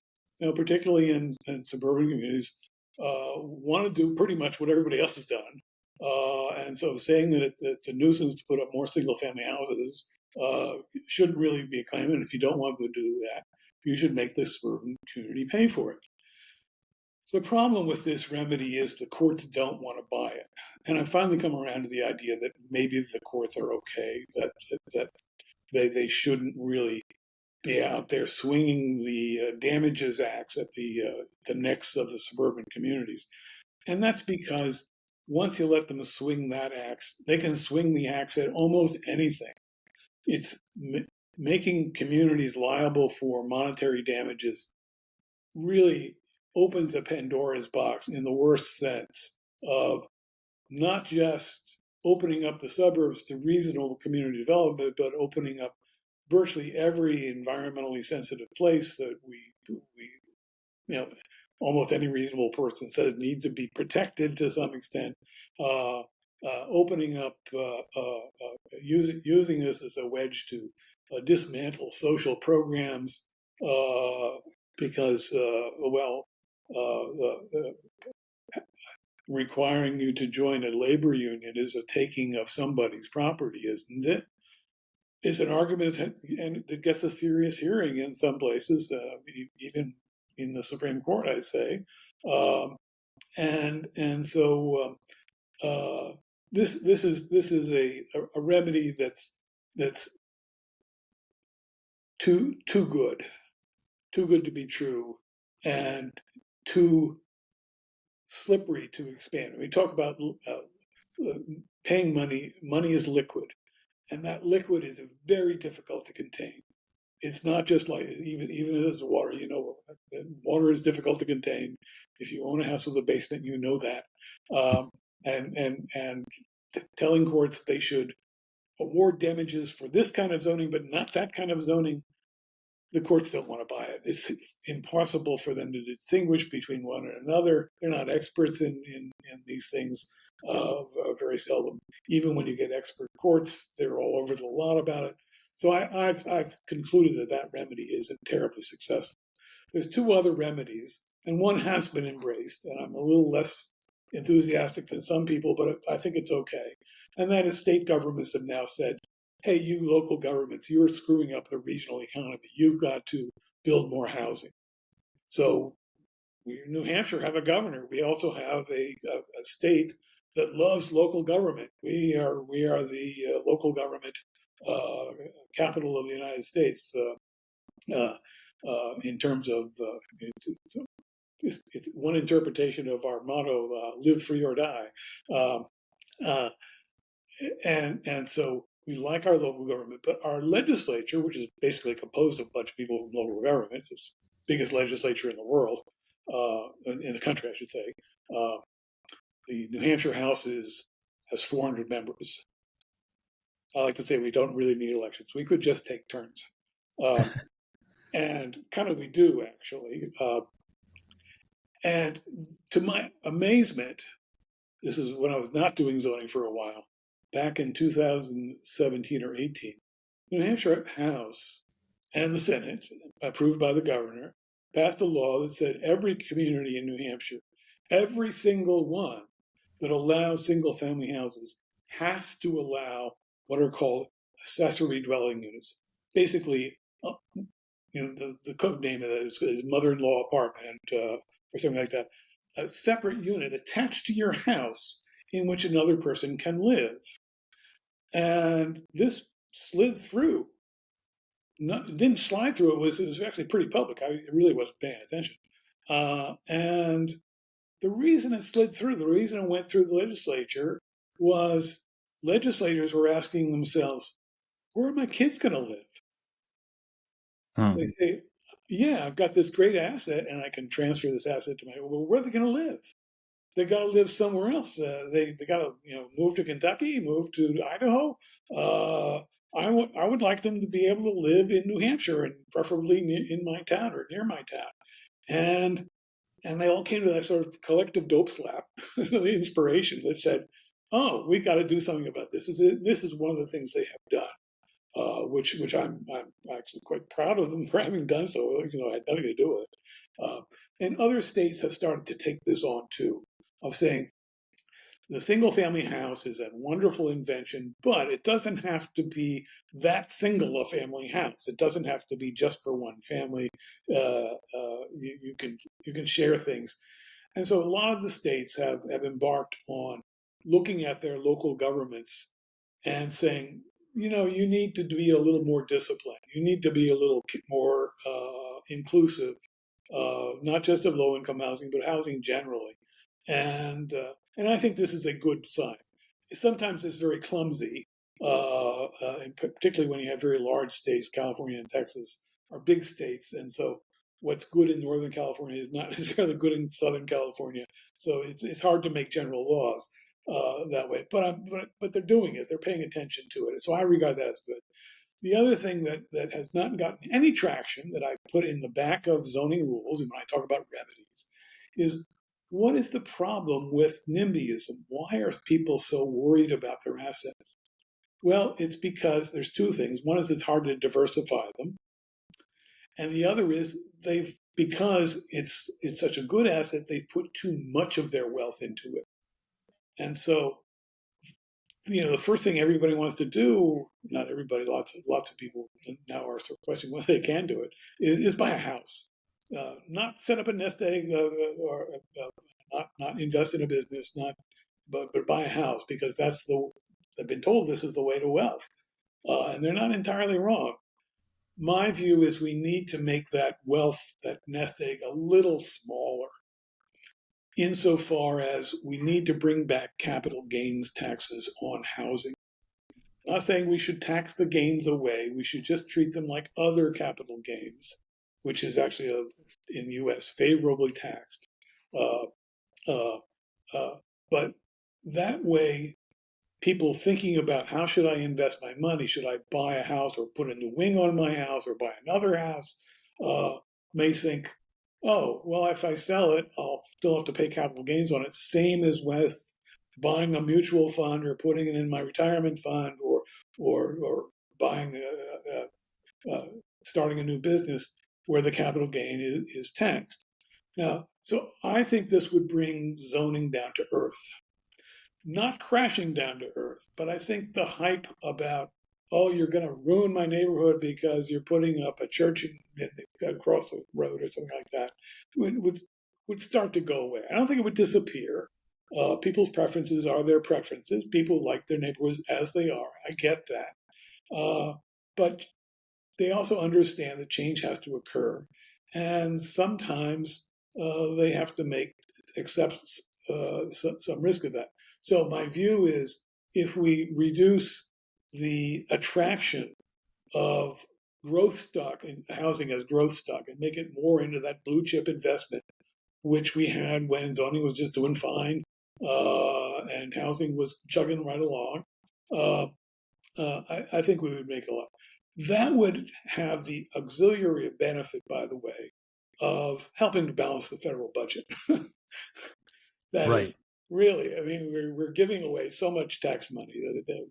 particularly in suburban communities, want to do pretty much what everybody else has done. And so saying that it's a nuisance to put up more single family houses shouldn't really be a claim. And if you don't want to do that, you should make the suburban community pay for it. The problem with this remedy is the courts don't want to buy it. And I finally come around to the idea that maybe the courts are okay, that they shouldn't really be out there swinging the damages axe at the necks of the suburban communities. And that's because once you let them swing that axe, they can swing the axe at almost anything. it's making communities liable for monetary damages really opens a Pandora's box in the worst sense of not just opening up the suburbs to reasonable community development, but opening up virtually every environmentally sensitive place that we you know, almost any reasonable person says need to be protected to some extent. Opening up, using this as a wedge to dismantle social programs because, requiring you to join a labor union is a taking of somebody's property, isn't it? It's an argument that gets a serious hearing in some places, even in the Supreme Court, I'd say. Um, and so this is a remedy that's too good to be true, and too slippery to expand. We talk about paying money. Money is liquid, and that liquid is very difficult to contain. It's not just like even as water. Water is difficult to contain. If you own a house with a basement, you know that. And telling courts they should award damages for this kind of zoning, but not that kind of zoning, the courts don't want to buy it. It's impossible for them to distinguish between one and another. They're not experts in these things, very seldom. Even when you get expert courts, they're all over the lot about it. So I've concluded that remedy isn't terribly successful. There's two other remedies, and one has been embraced, and I'm a little less enthusiastic than some people, but I think it's okay. And that is state governments have now said, hey, you local governments, you're screwing up the regional economy. You've got to build more housing. So we in New Hampshire have a governor. We also have a state that loves local government. We are the local government capital of the United States in terms of it's one interpretation of our motto: "Live free or die." Um, uh, and so we like our local government, but our legislature, which is basically composed of a bunch of people from local governments, it's the biggest legislature in the world, in the country, I should say. The New Hampshire House has 400 members. I like to say we don't really need elections. We could just take turns. And kind of we do, actually. And to my amazement, this is when I was not doing zoning for a while, back in 2017 or 18, New Hampshire House and the Senate, approved by the governor, passed a law that said every community in New Hampshire, every single one that allows single family houses, has to allow what are called accessory dwelling units. Basically, the code name of that is mother-in-law apartment or something like that. A separate unit attached to your house in which another person can live. And this slid through. It didn't slide through. It was actually pretty public. I really wasn't paying attention. And the reason it slid through, the reason it went through the legislature was legislators were asking themselves, where are my kids going to live? They say, yeah, I've got this great asset and I can transfer this asset to well, where are they going to live? They got to live somewhere else. They got to move to Kentucky, move to Idaho. I would like them to be able to live in New Hampshire and preferably in my town or near my town. And they all came to that sort of collective dope slap, inspiration that said, "Oh, we got to do something about this. This is one of the things they have done, which I'm actually quite proud of them for having done so. I had nothing to do with it. And other states have started to take this on too, of saying the single family house is a wonderful invention, but it doesn't have to be that single a family house. It doesn't have to be just for one family. You can share things. And so a lot of the states have embarked on looking at their local governments and saying, you need to be a little more disciplined. You need to be a little more inclusive, not just of low-income housing, but housing generally. And I think this is a good sign. Sometimes it's very clumsy, and particularly when you have very large states. California and Texas are big states, and so what's good in Northern California is not necessarily good in Southern California. So it's hard to make general laws that way. But they're doing it. They're paying attention to it. So I regard that as good. The other thing that has not gotten any traction that I put in the back of zoning rules, and when I talk about remedies, is what is the problem with NIMBYism? Why are people so worried about their assets? Well, it's because there's two things. One is it's hard to diversify them, and the other is they've because it's such a good asset, they've put too much of their wealth into it. And so, the first thing everybody wants to do, not everybody, lots of people now are sort of questioning whether they can do it, is buy a house. Not set up a nest egg, or not invest in a business, not but buy a house, because I've been told this is the way to wealth. And they're not entirely wrong. My view is we need to make that wealth, that nest egg, a little smaller, insofar as we need to bring back capital gains taxes on housing. I'm not saying we should tax the gains away. We should just treat them like other capital gains, which is actually in the U.S. favorably taxed. Uh, uh, but that way, people thinking about how should I invest my money? Should I buy a house or put a new wing on my house or buy another house? May think, oh, well, if I sell it, I'll still have to pay capital gains on it. Same as with buying a mutual fund or putting it in my retirement fund or buying starting a new business where the capital gain is taxed. Now, so I think this would bring zoning down to earth. Not crashing down to earth, but I think the hype about, oh, you're going to ruin my neighborhood because you're putting up a church across the road or something like that would start to go away. I don't think it would disappear. People's preferences are their preferences. People like their neighborhoods as they are. I get that. But they also understand that change has to occur. And sometimes they have to accept some risk of that. So my view is if we reduce the attraction of growth stock and housing as growth stock and make it more into that blue chip investment, which we had when zoning was just doing fine and housing was chugging right along, I think we would make a lot. That would have the auxiliary benefit, by the way, of helping to balance the federal budget. That is Right. really, I mean, we're giving away so much tax money.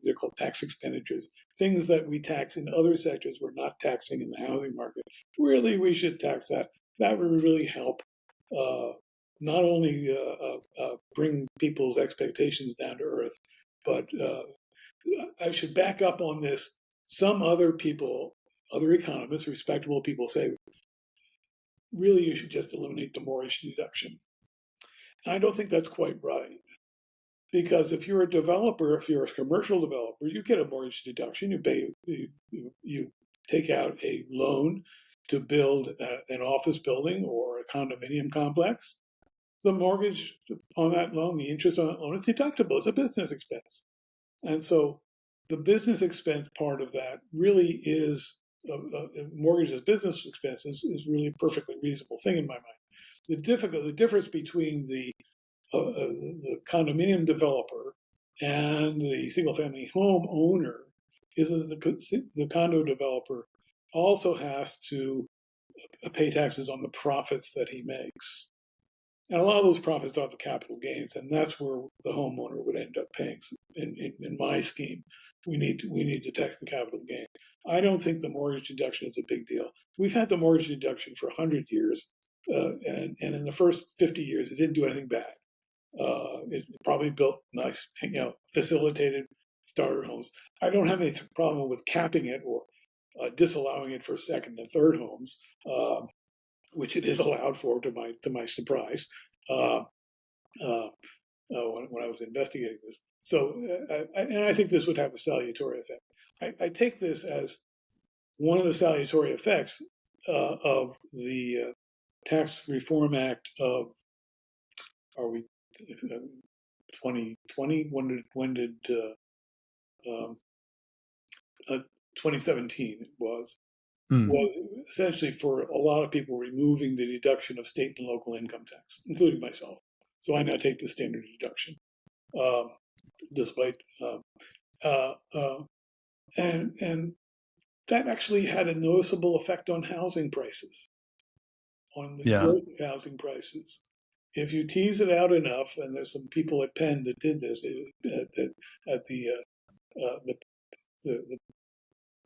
They're called tax expenditures, things that we tax in other sectors we're not taxing in the housing market. Really, we should tax that. That would really help not only bring people's expectations down to earth, but I should back up on this. Some other people, other economists, respectable people say, really, you should just eliminate the mortgage deduction. And I don't think that's quite right. Because if you're a developer, if you're a commercial developer, you get a mortgage deduction. You take out a loan to build an office building or a condominium complex. The mortgage on that loan, the interest on that loan is deductible. It's a business expense. And so the business expense part of that really is mortgage as business expense is really a perfectly reasonable thing in my mind. The difference between the condominium developer and the single family home owner is that the condo developer also has to pay taxes on the profits that he makes. And a lot of those profits are the capital gains, and that's where the homeowner would end up paying. In my scheme, we need to tax the capital gain. I don't think the mortgage deduction is a big deal. We've had the mortgage deduction for 100 years, and in the first 50 years, it didn't do anything bad. It probably built nice, facilitated starter homes. I don't have any problem with capping it or disallowing it for second and third homes. Which it is allowed for, to my surprise, when I was investigating this. So, and I think this would have a salutary effect. I take this as one of the salutary effects of the Tax Reform Act of, are we 2020? When did 2017 Mm. was essentially for a lot of people removing the deduction of state and local income tax, including myself. So I now take the standard deduction, despite and that actually had a noticeable effect on housing prices, on the Yeah. growth of housing prices. If you tease it out enough, and there's some people at Penn that did this at the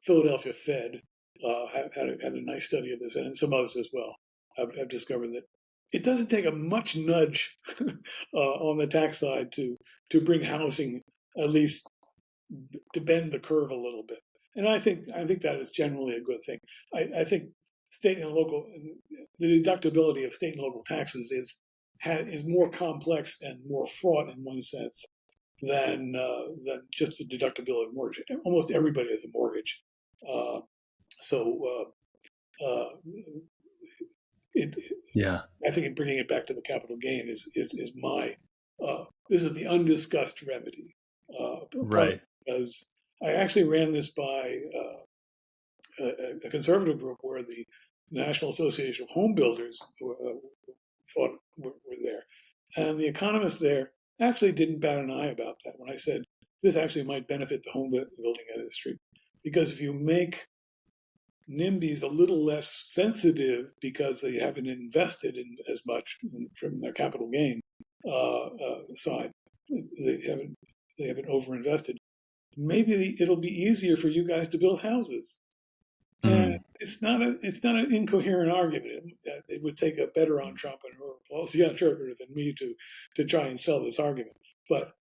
Philadelphia Fed had a nice study of this, and some others as well have discovered that it doesn't take a much nudge on the tax side to bring housing at least to bend the curve a little bit. And I think that is generally a good thing. I think state and local, the deductibility of state and local taxes is more complex and more fraught in one sense than just the deductibility of mortgage. Almost everybody has a mortgage, so it. Yeah. I think bringing it back to the capital gain is my this is the undiscussed remedy. Partly Right. because I actually ran this by a conservative group where the National Association of Home Builders thought were there, and the economists there actually didn't bat an eye about that when I said this actually might benefit the home building industry, because if you make NIMBYs a little less sensitive because they haven't invested in as much from their capital gain side, they haven't overinvested. Maybe it'll be easier for you guys to build houses. And Mm. it's not an incoherent argument. It would take a better entrepreneur, policy interpreter than me to try and sell this argument. But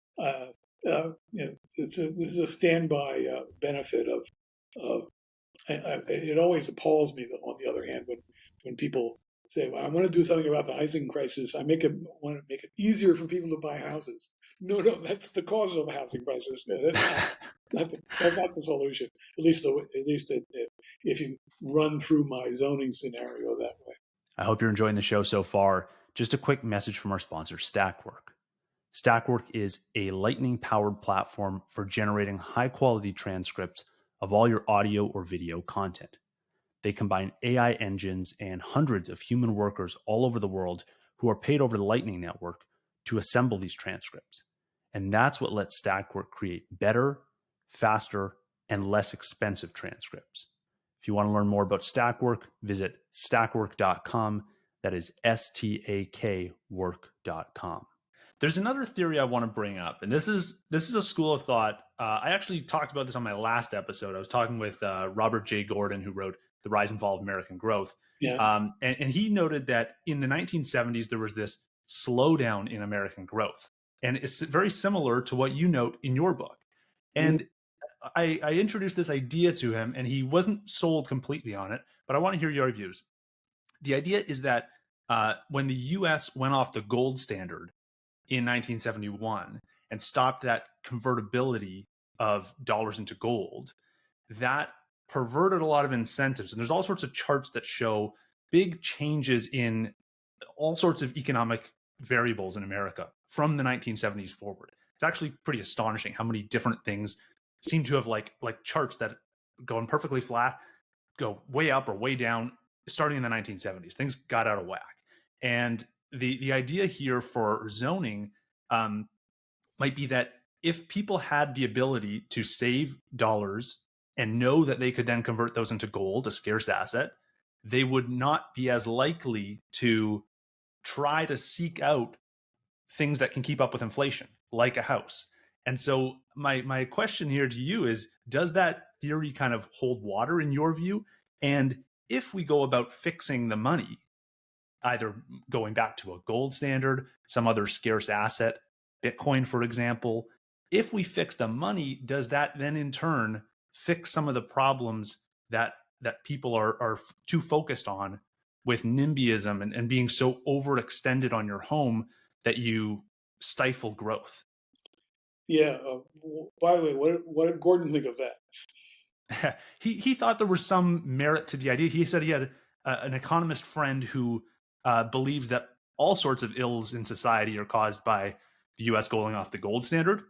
this is a standby benefit of. It always appalls me, on the other hand, when people say, "Well, I want to do something about the housing crisis. I want to make it easier for people to buy houses." No, that's the cause of the housing crisis. No, that's not the solution. At least if you run through my zoning scenario that way. I hope you're enjoying the show so far. Just a quick message from our sponsor, Stackwork. Stackwork is a lightning powered platform for generating high quality transcripts of all your audio or video content. They combine AI engines and hundreds of human workers all over the world who are paid over the Lightning Network to assemble these transcripts. And that's what lets Stackwork create better, faster, and less expensive transcripts. If you want to learn more about Stackwork, visit stackwork.com. That is STAK work.com. There's another theory I want to bring up, and this is a school of thought. I actually talked about this on my last episode. I was talking with Robert J. Gordon, who wrote The Rise and Fall of American Growth. Yeah. And he noted that in the 1970s, there was this slowdown in American growth. And it's very similar to what you note in your book. And I introduced this idea to him, and he wasn't sold completely on it, but I want to hear your views. The idea is that when the US went off the gold standard in 1971 and stopped that convertibility of dollars into gold, that perverted a lot of incentives. And there's all sorts of charts that show big changes in all sorts of economic variables in America from the 1970s forward. It's actually pretty astonishing how many different things seem to have like charts that going perfectly flat, go way up or way down starting in the 1970s. Things got out of whack. And the idea here for zoning might be that if people had the ability to save dollars and know that they could then convert those into gold, a scarce asset, they would not be as likely to try to seek out things that can keep up with inflation, like a house. And so my question here to you is, does that theory kind of hold water in your view? And if we go about fixing the money, either going back to a gold standard, some other scarce asset, Bitcoin, for example, if we fix the money, does that then in turn fix some of the problems that people are too focused on with NIMBYism and being so overextended on your home that you stifle growth? Yeah. By the way, what did Gordon think of that? He thought there was some merit to the idea. He said he had an economist friend who believes that all sorts of ills in society are caused by the U.S. going off the gold standard.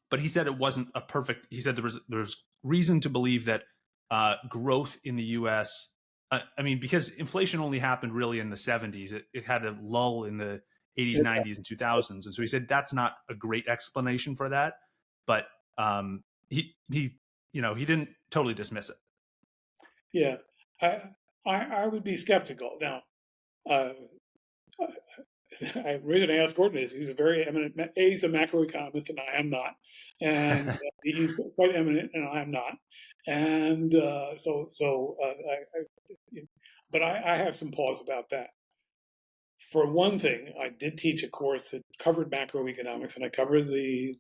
but he said it wasn't a perfect. He said there was reason to believe that growth in the U.S. I mean, because inflation only happened really in the 70s. It had a lull in the 80s, 90s, and 2000s, and so he said that's not a great explanation for that. But he he didn't totally dismiss it. Yeah, I I would be skeptical now. Uh, I originally asked Gordon this. He's a very eminent. He's a macroeconomist, and I am not. And he's quite eminent, and I am not. And but I have some pause about that. For one thing, I did teach a course that covered macroeconomics, and I covered the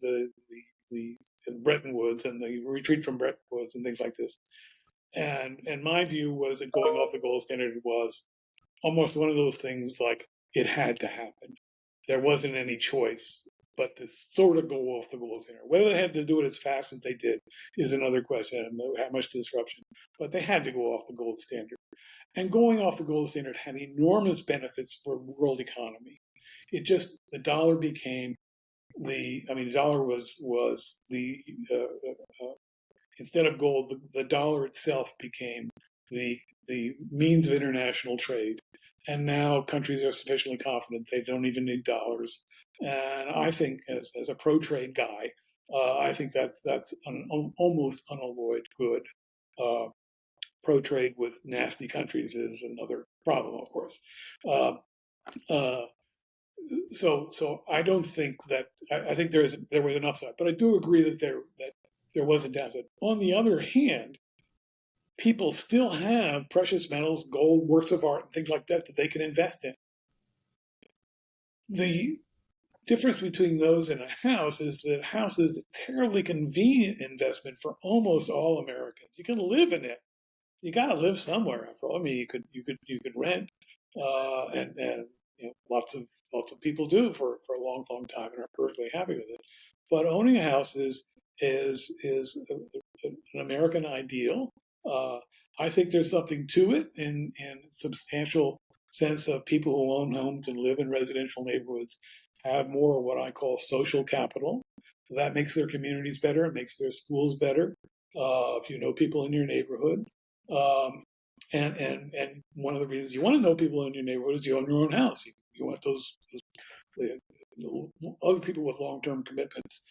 Bretton Woods and the retreat from Bretton Woods and things like this. And my view was that going off the gold standard was almost one of those things like it had to happen. There wasn't any choice but to sort of go off the gold standard. Whether they had to do it as fast as they did is another question. I don't know how much disruption, but they had to go off the gold standard. And going off the gold standard had enormous benefits for world economy. The dollar became the dollar was the instead of gold, the dollar itself became the means of international trade. And now countries are sufficiently confident they don't even need dollars. And I think, as a pro-trade guy, I think that's almost unalloyed good. Pro-trade with nasty countries is another problem, of course. Uh, uh, so I don't think that I think there was an upside, but I do agree that there was a downside. On the other hand, people still have precious metals, gold, works of art, and things like that that they can invest in. The difference between those and a house is that a house is a terribly convenient investment for almost all Americans. You can live in it. You got to live somewhere. After all, I mean, you could rent, and lots of people do for a long time and are perfectly happy with it. But owning a house is an American ideal. Uh, I think there's something to it in substantial sense of people who own homes and live in residential neighborhoods have more of what I call social capital. That makes their communities better. It makes their schools better. If you know people in your neighborhood, and one of the reasons you want to know people in your neighborhood is you own your own house. You want those other people with long-term commitments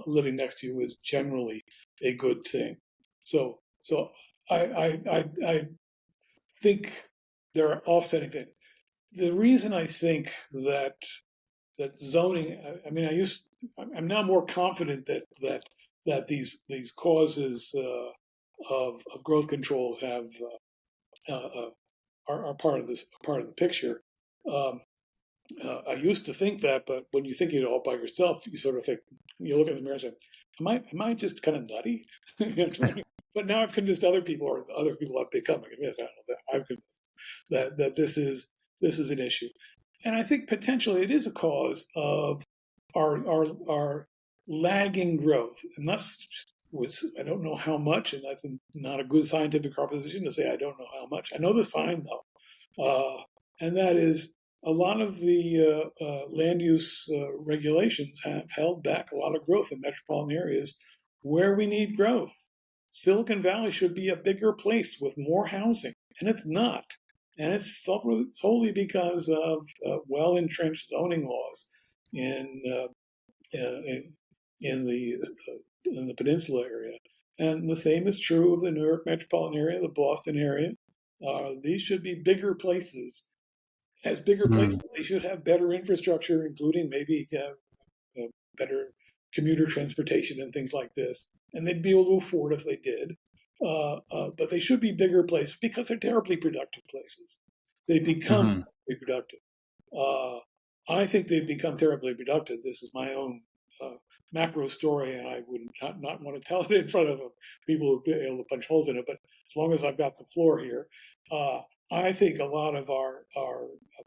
living next to you is generally a good thing. So I think there are offsetting things. The reason I think that zoning, I mean, I'm now more confident that these causes of growth controls are part of the picture. Um, I used to think that, but when you think it all by yourself, you sort of think, you look in the mirror and say, am I just kind of nutty? But now I've convinced other people, or other people I've become convinced. I don't know that I've convinced that this is an issue, and I think potentially it is a cause of our lagging growth, and that's I don't know how much, and that's not a good scientific proposition to say I don't know how much. I know the sign though, and that is a lot of the land use regulations have held back a lot of growth in metropolitan areas where we need growth. Silicon Valley should be a bigger place with more housing, and it's not. And it's solely because of well-entrenched zoning laws in in, in the peninsula area. And the same is true of the New York metropolitan area, the Boston area. These should be bigger places. As bigger places, they should have better infrastructure, including maybe better commuter transportation and things like this. And they'd be able to afford if they did. But they should be bigger places because they're terribly productive places. They become terribly productive. I think they've become terribly productive. This is my own macro story, and I would not want to tell it in front of people who'd be able to punch holes in it. But as long as I've got the floor here, I think a lot of our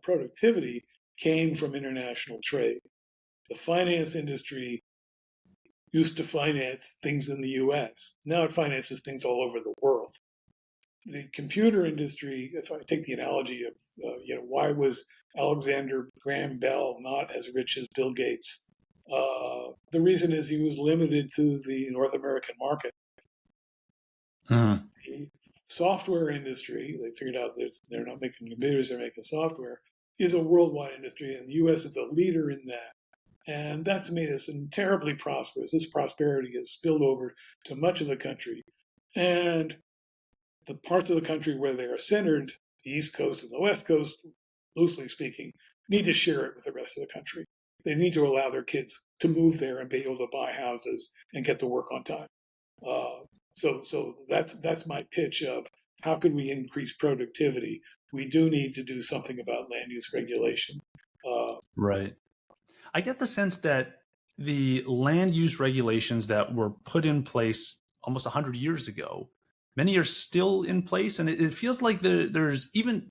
productivity came from international trade. The finance industry used to finance things in the U.S. Now it finances things all over the world. The computer industry, if I take the analogy of, why was Alexander Graham Bell not as rich as Bill Gates? The reason is he was limited to the North American market. Mhm. The software industry, they figured out that they're not making computers, they're making software, is a worldwide industry, and the U.S. is a leader in that. And that's made us terribly prosperous. This prosperity has spilled over to much of the country. And the parts of the country where they are centered, the East Coast and the West Coast, loosely speaking, need to share it with the rest of the country. They need to allow their kids to move there and be able to buy houses and get to work on time. So that's my pitch of how can we increase productivity. We do need to do something about land use regulation. Right. I get the sense that the land use regulations that were put in place almost 100 years ago, many are still in place, and it feels like there's even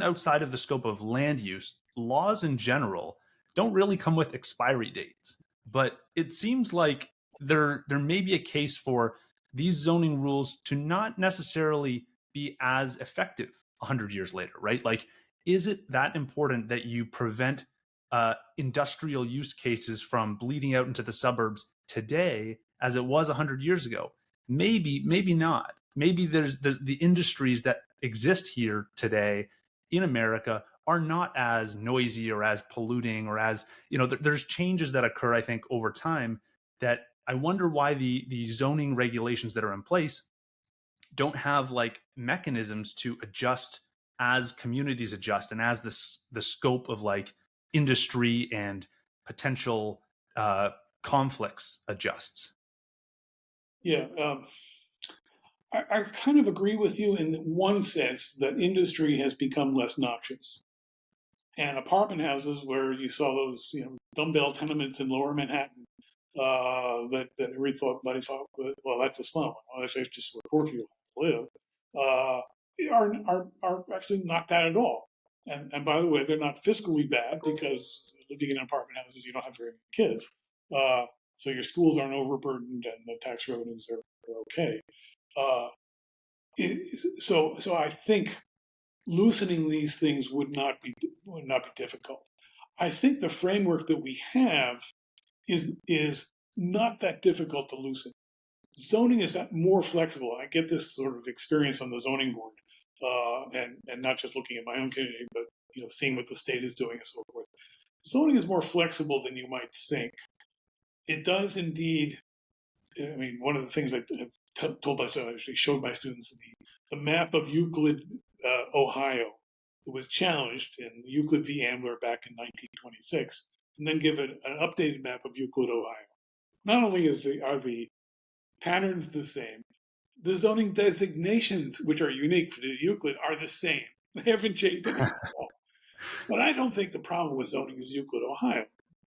outside of the scope of land use, laws in general don't really come with expiry dates. But it seems like there may be a case for these zoning rules to not necessarily be as effective 100 years later, right? Like, is it that important that you prevent industrial use cases from bleeding out into the suburbs today as it was 100 years ago? Maybe not. Maybe there's the industries that exist here today in America are not as noisy or as polluting or as, there's changes that occur, I think, over time that I wonder why the zoning regulations that are in place don't have like mechanisms to adjust as communities adjust and as the scope of like industry and potential conflicts adjusts. Yeah, I kind of agree with you in one sense that industry has become less noxious. And apartment houses where you saw those, dumbbell tenements in Lower Manhattan, that everybody thought, well, that's a slum. Well, that's just where poor people live. Uh, are actually not bad at all. And by the way, they're not fiscally bad because living in apartment houses, you don't have very many kids. Uh, so your schools aren't overburdened and the tax revenues are okay. Uh, so I think loosening these things would not be difficult. I think the framework that we have is not that difficult to loosen. Zoning is more flexible. I get this sort of experience on the zoning board, and not just looking at my own community, but seeing what the state is doing and so forth. Zoning is more flexible than you might think. It does indeed. I mean, one of the things I've told my students, I actually showed my students the map of Euclid, Ohio. It was challenged in Euclid v. Ambler back in 1926, and then given an updated map of Euclid, Ohio. Not only are the patterns the same, the zoning designations, which are unique for Euclid, are the same. They haven't changed anything at all. But I don't think the problem with zoning is Euclid, Ohio.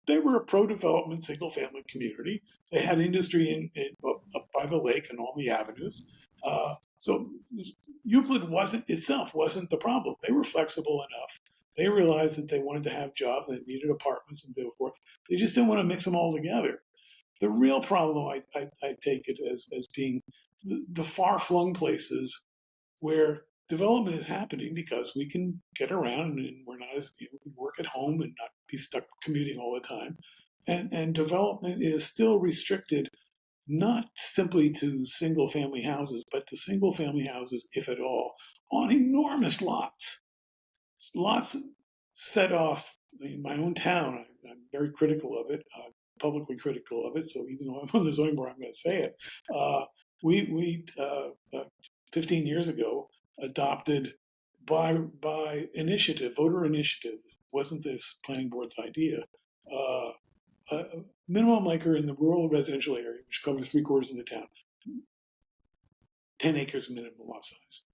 They were a pro-development single-family community. They had industry up by the lake and all the avenues. So Euclid wasn't the problem. They were flexible enough. They realized that they wanted to have jobs, they needed apartments and so forth. They just didn't want to mix them all together. The real problem, I take it as being the far-flung places where development is happening because we can get around and we're not as we can work at home and not be stuck commuting all the time, and development is still restricted not simply to single family houses, but to single family houses, if at all, on enormous lots set off in my own town. I'm very critical of it, publicly critical of it. So even though I'm on the zoning board, I'm going to say it. We 15 years ago adopted by initiative, voter initiative. Wasn't this planning board's idea? A minimum acre in the rural residential area, which covers 3/4 of the town, 10 acres minimum lot size.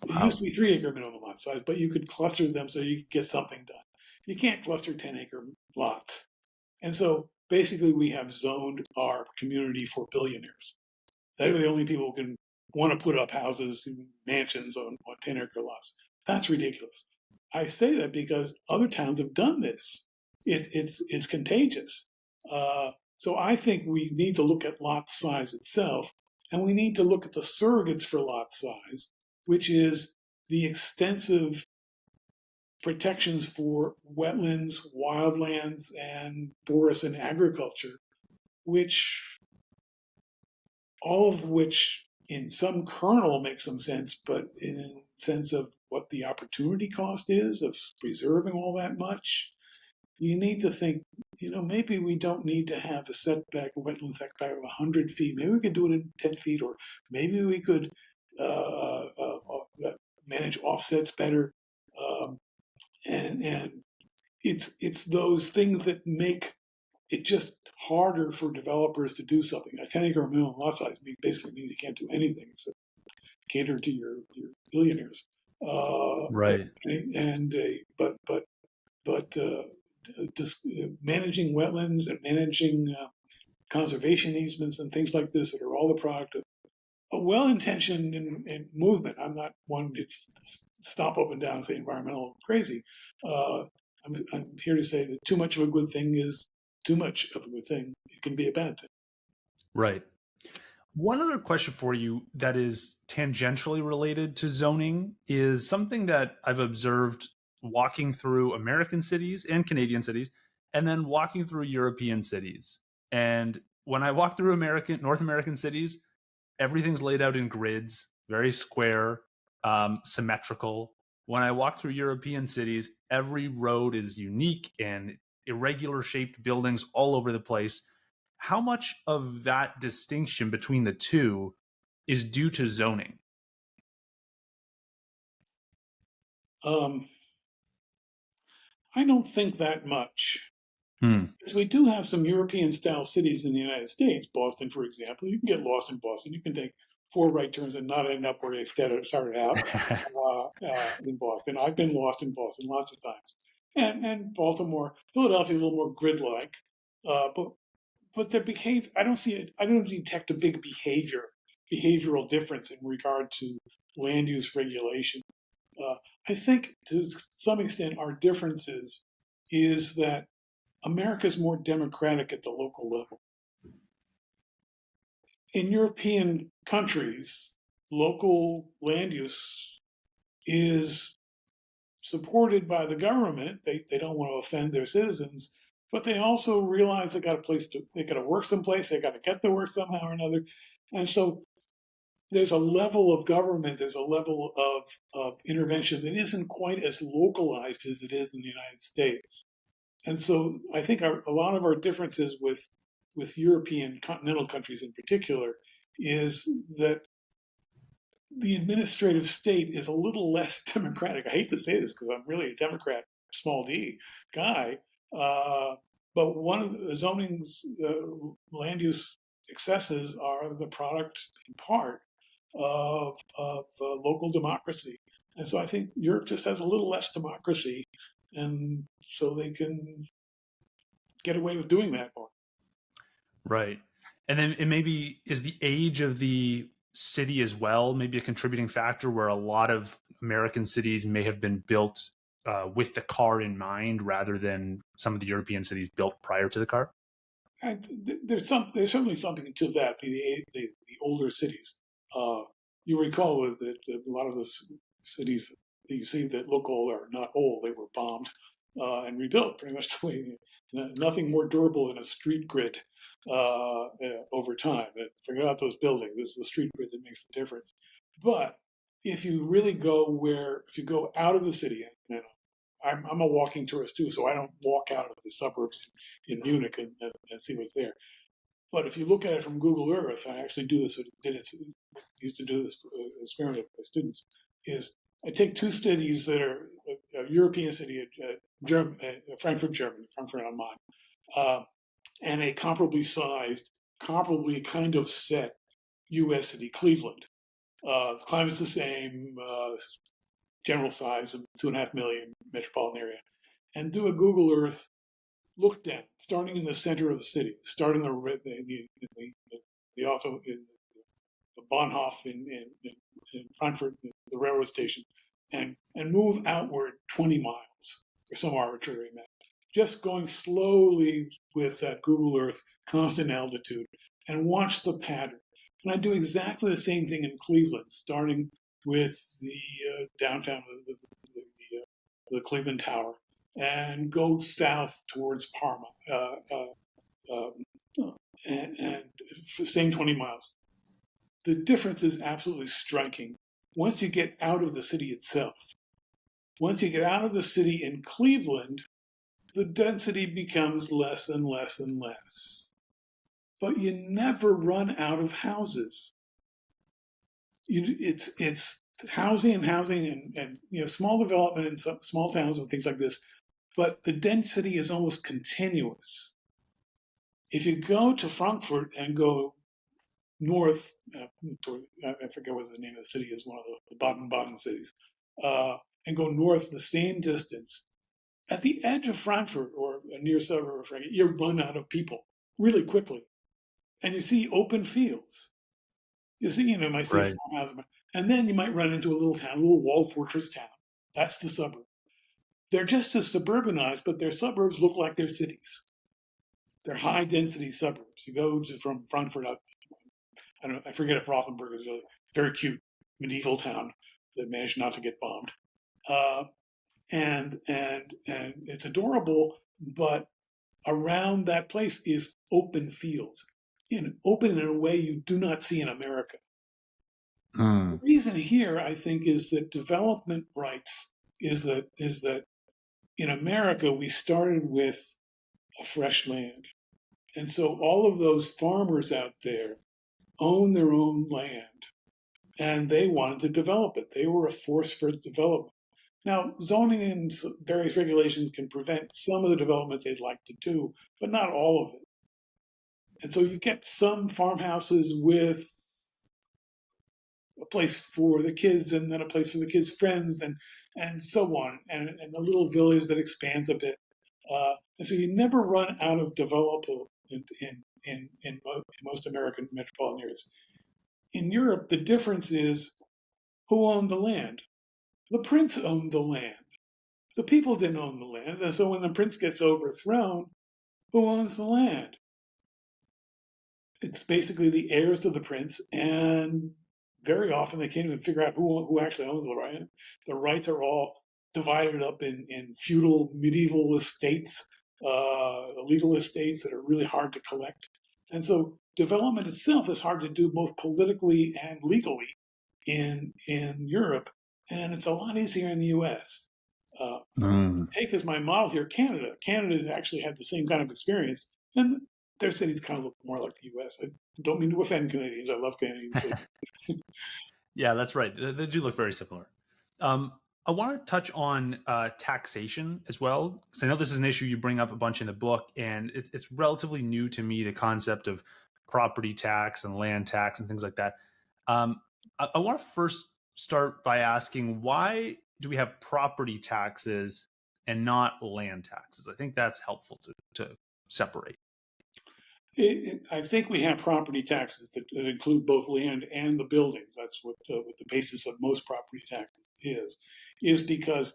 It used to be 3-acre minimum lot size, but you could cluster them so you could get something done. You can't cluster 10-acre lots. And so basically we have zoned our community for billionaires. They're the only people who can want to put up houses and mansions on 10-acre lots. That's ridiculous. I say that because other towns have done this. It's contagious. So I think we need to look at lot size itself, and we need to look at the surrogates for lot size, which is the extensive protections for wetlands, wildlands, and forests and agriculture, which all of which in some kernel makes some sense, but in a sense of what the opportunity cost is of preserving all that much, you need to think, maybe we don't need to have a setback, a wetland setback of 100 feet. Maybe we could do it in 10 feet, or maybe we could manage offsets better. And it's those things that make it just harder for developers to do something. A 10 acre minimum lot size basically means you can't do anything except cater to your billionaires. Right. But just managing wetlands and managing conservation easements and things like this that are all the product of a well-intentioned movement. I'm not one to stomp up and down and say environmental crazy. I'm here to say that too much of a good thing is too much of a good thing. It can be a bad thing. Right. One other question for you that is tangentially related to zoning is something that I've observed walking through American cities and Canadian cities, and then walking through European cities. And when I walk through North American cities, everything's laid out in grids, very square, symmetrical. When I walk through European cities, every road is unique and irregular shaped buildings all over the place. How much of that distinction between the two is due to zoning? I don't think that much. Hmm. Because we do have some European-style cities in the United States. Boston, for example. You can get lost in Boston. You can take 4 right turns and not end up where they started out in Boston. I've been lost in Boston lots of times. And Baltimore, Philadelphia, a little more grid-like. But the behavior, I don't detect a big behavioral difference in regard to land use regulation. I think to some extent our differences is that America's more democratic at the local level. In European countries, local land use is supported by the government. They don't want to offend their citizens, but they also realize they got to work someplace, they got to get to work somehow or another. And so there's a level of government, there's a level of intervention that isn't quite as localized as it is in the United States. And so I think a lot of our differences with European continental countries in particular is that the administrative state is a little less democratic. I hate to say this because I'm really a Democrat, small d guy. But one of the zoning's land use excesses are the product, in part, of local democracy. And so I think Europe just has a little less democracy, and so they can get away with doing that more. Right. And then it maybe is the age of the city as well, maybe a contributing factor where a lot of American cities may have been built with the car in mind rather than some of the European cities built prior to the car? And there's certainly something to that. The older cities, you recall that a lot of the cities that you see that look old are not old. They were bombed and rebuilt pretty much the way. Nothing more durable than a street grid over time. Forget about those buildings. It's the street grid that makes the difference. But if you really if you go out of the city, I'm a walking tourist too, so I don't walk out of the suburbs in Munich and see what's there. But if you look at it from Google Earth, I actually do this. Used to do this experiment with my students. Is I take 2 cities that are a European city, Frankfurt, Germany, Frankfurt am Main, and a comparably sized, comparably kind of set U.S. city, Cleveland. The climate's the same, general size of 2.5 million metropolitan area, and do a Google Earth look down, starting in the center of the city, starting the auto in the Bahnhof in Frankfurt, the railroad station, and move outward 20 miles or some arbitrary map. Just going slowly with that Google Earth constant altitude and watch the pattern. And I do exactly the same thing in Cleveland, starting with the downtown, with the Cleveland Tower, and go south towards Parma, and same 20 miles. The difference is absolutely striking once you get out of the city itself. Once you get out of the city in Cleveland, the density becomes less and less and less. But you never run out of houses. It's housing and small development in some small towns and things like this, but the density is almost continuous. If you go to Frankfurt and go north, I forget what the name of the city is, one of the Baden-Baden cities, and go north the same distance, at the edge of Frankfurt or a near suburb of Frankfurt, you run out of people really quickly. And you see open fields. You see, you might see Right. farmhouse, and then you might run into a little town, a little walled fortress town. That's the suburb. They're just as suburbanized, but their suburbs look like they're cities. They're high density suburbs. You go from Frankfurt up, I forget if Rothenburg is a very cute medieval town that managed not to get bombed. And it's adorable, but around that place is open fields, open in a way you do not see in America. The reason here, I think, is that development rights is that in America we started with a fresh land, and so all of those farmers out there own their own land, and they wanted to develop it. They were a force for development. Now, zoning and various regulations can prevent some of the development they'd like to do, but not all of it. And so you get some farmhouses with a place for the kids and then a place for the kids' friends and so on, and a little village that expands a bit. And so you never run out of developable in most American metropolitan areas. In Europe, the difference is who owned the land. The prince owned the land. The people didn't own the land. And so when the prince gets overthrown, who owns the land? It's basically the heirs to the prince, and very often they can't even figure out who actually owns the right. The rights are all divided up in feudal medieval estates, legal estates that are really hard to collect. And so development itself is hard to do both politically and legally in Europe, and it's a lot easier in the U.S. Take as my model here Canada. Canada has actually had the same kind of experience, and their cities kind of look more like the U.S. I don't mean to offend Canadians. I love Canadians. Yeah, that's right. They do look very similar. I want to touch on taxation as well, because I know this is an issue you bring up a bunch in the book, and it's relatively new to me, the concept of property tax and land tax and things like that. I want to first start by asking, why do we have property taxes and not land taxes? I think that's helpful to separate. I think we have property taxes that include both land and the buildings. That's what the basis of most property taxes is because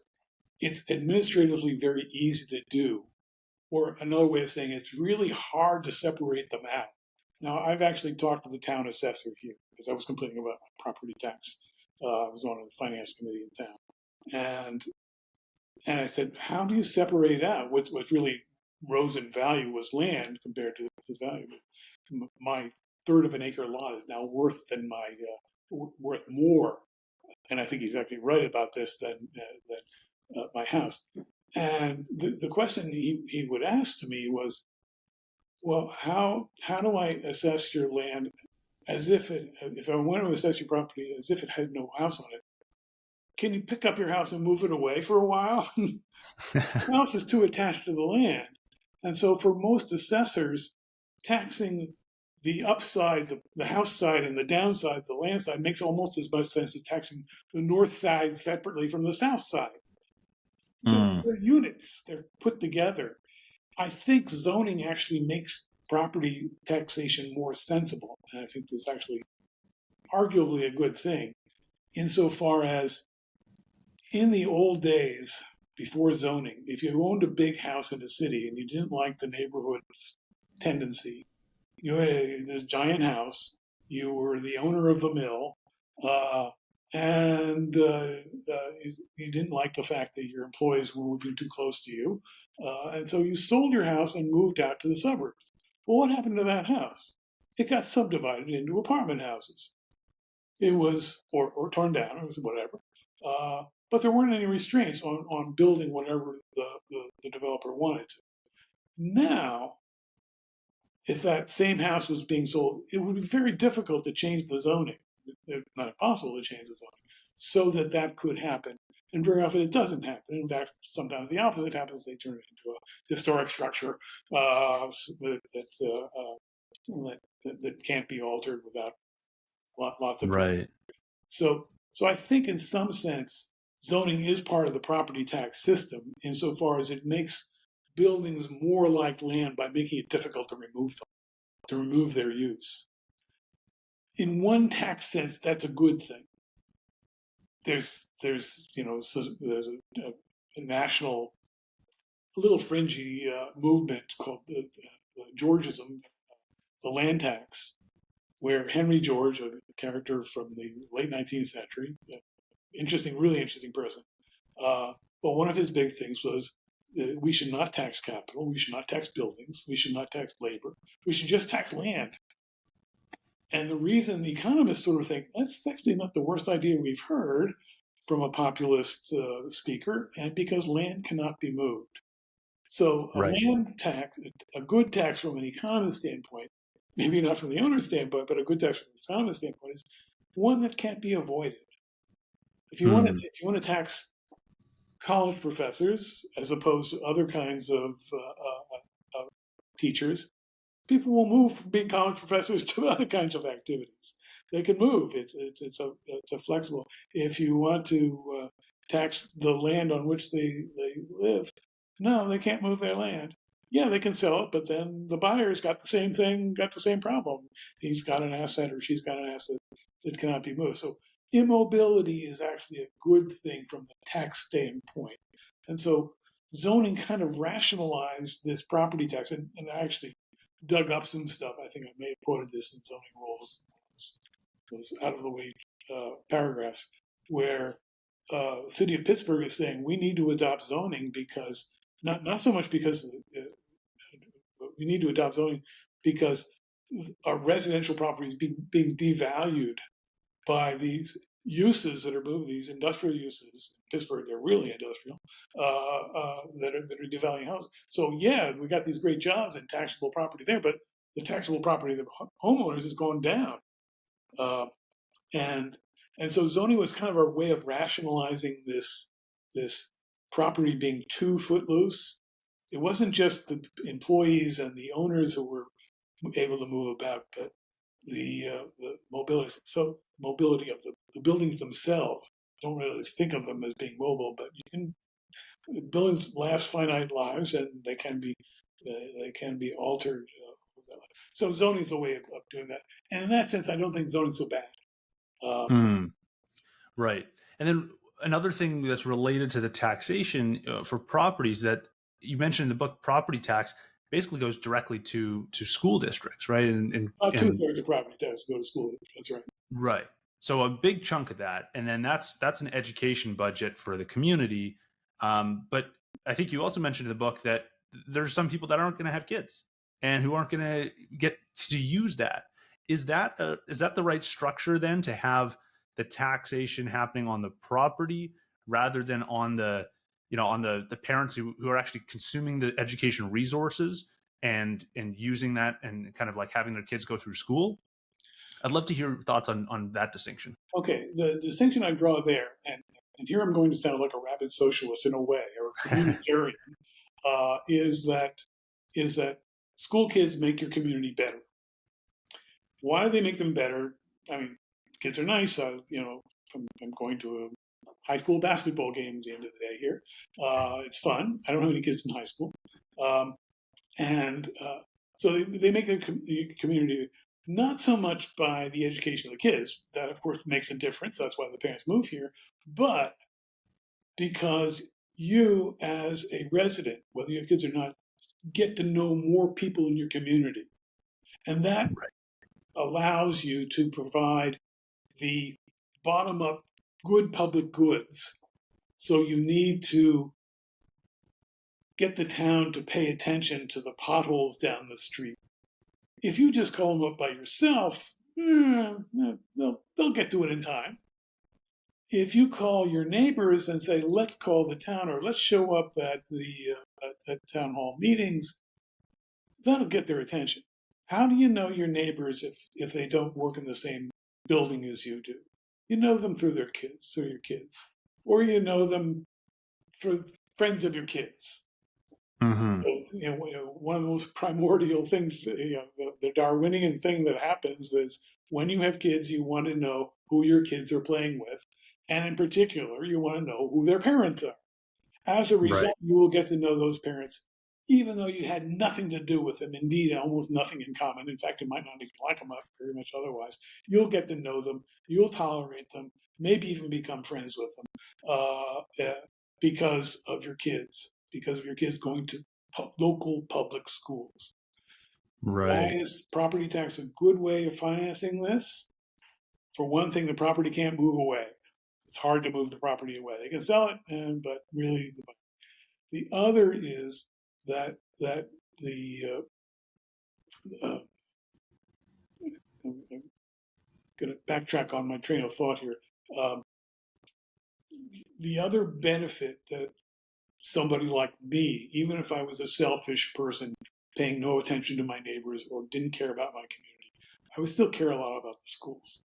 it's administratively very easy to do. Or another way of saying it, it's really hard to separate them out. Now, I've actually talked to the town assessor here because I was complaining about property tax. I was on the finance committee in town. And I said, how do you separate it out? What really rose in value was land compared to the value. My third of an acre lot is now worth more, and I think he's actually right about this, than my house. And the question he would ask to me was, well, how do I assess your land as if I want to assess your property as if it had no house on it? Can you pick up your house and move it away for a while? The house is too attached to the land. And so for most assessors, taxing the upside, the house side, and the downside, the land side, makes almost as much sense as taxing the north side separately from the south side. They're units. They're put together. I think zoning actually makes property taxation more sensible. And I think that's actually arguably a good thing, insofar as in the old days, before zoning, if you owned a big house in a city and you didn't like the neighborhood's tendency, you had this giant house, you were the owner of the mill, and you didn't like the fact that your employees were moving too close to you, and so you sold your house and moved out to the suburbs. Well, what happened to that house? It got subdivided into apartment houses. It was, or torn down, or whatever. But there weren't any restraints on building whatever the developer wanted to. Now, if that same house was being sold, it would be very difficult to change the zoning. It's not impossible to change the zoning so that that could happen. And very often it doesn't happen. In fact, sometimes the opposite happens. They turn it into a historic structure that can't be altered without lots of. Right. So I think in some sense, zoning is part of the property tax system insofar as it makes buildings more like land by making it difficult to remove them, to remove their use. In one tax sense, that's a good thing. There's a national, a little fringy movement called the Georgism, the land tax, where Henry George, a character from the late 19th century, really interesting person, but one of his big things was we should not tax capital, we should not tax buildings, we should not tax labor, we should just tax land. And the reason the economists sort of think that's actually not the worst idea we've heard from a populist speaker, and because land cannot be moved. So a Right. land tax, a good tax from an economist standpoint, maybe not from the owner's standpoint, but a good tax from the economist standpoint is one that can't be avoided. If you want to tax college professors as opposed to other kinds of teachers, people will move from being college professors to other kinds of activities. They can move. It's a flexible. If you want to tax the land on which they live, no, they can't move their land. Yeah, they can sell it, but then the buyer's got the same thing, got the same problem. He's got an asset or she's got an asset that cannot be moved. So immobility is actually a good thing from the tax standpoint. And so zoning kind of rationalized this property tax, and I actually dug up some stuff. I think I may have quoted this in zoning rules, those out of the way paragraphs, where the city of Pittsburgh is saying we need to adopt zoning because not so much because we need to adopt zoning because our residential properties being devalued by these uses that are moved, these industrial uses. In Pittsburgh, they're really industrial, that are devaluing houses. So yeah, we got these great jobs and taxable property there, but the taxable property of the homeowners has gone down. And so zoning was kind of our way of rationalizing this property being too footloose. It wasn't just the employees and the owners who were able to move about, but the mobility. So mobility of the buildings themselves. Don't really think of them as being mobile, but you can. Buildings last finite lives, and they can be altered. So zoning is a way of doing that, and in that sense, I don't think zoning's so bad. Right. And then another thing that's related to the taxation for properties that you mentioned in the book, property tax basically goes directly to school districts, right? About 2/3 of property tax go to school. That's right. Right. So a big chunk of that, and then that's an education budget for the community. But I think you also mentioned in the book that there's some people that aren't going to have kids and who aren't going to get to use that. Is that the right structure then to have the taxation happening on the property rather than on the on the parents who are actually consuming the education resources and using that and kind of like having their kids go through school? I'd love to hear your thoughts on that distinction. Okay, the distinction I draw there, and here I'm going to sound like a rabid socialist in a way, or a communitarian, is that school kids make your community better. Why do they make them better? I mean, kids are nice. I'm going to a high school basketball game at the end of the day here. It's fun. I don't have any kids in high school, and so they make the community. Not so much by the education of the kids. That, of course, makes a difference. That's why the parents move here. But because you, as a resident, whether you have kids or not, get to know more people in your community. And that allows you to provide the bottom-up good public goods. So you need to get the town to pay attention to the potholes down the street. If you just call them up by yourself, they'll get to it in time. If you call your neighbors and say, let's call the town, or let's show up at the at town hall meetings, that'll get their attention. How do you know your neighbors if they don't work in the same building as you do? You know them through their kids, through your kids, or you know them through friends of your kids. Mm-hmm. So, one of the most primordial things, the Darwinian thing that happens is when you have kids, you want to know who your kids are playing with. And in particular, you want to know who their parents are. As a Right. result, you will get to know those parents, even though you had nothing to do with them, indeed, almost nothing in common. In fact, you might not even like them very much otherwise. You'll get to know them. You'll tolerate them, maybe even become friends with them because of your kids going to local public schools. Why Right. is property tax a good way of financing this? For one thing, the property can't move away. It's hard to move the property away. They can sell it, but really, the other is that the I'm going to backtrack on my train of thought here. Um, the other benefit that somebody like me, even if I was a selfish person paying no attention to my neighbors or didn't care about my community, I would still care a lot about the schools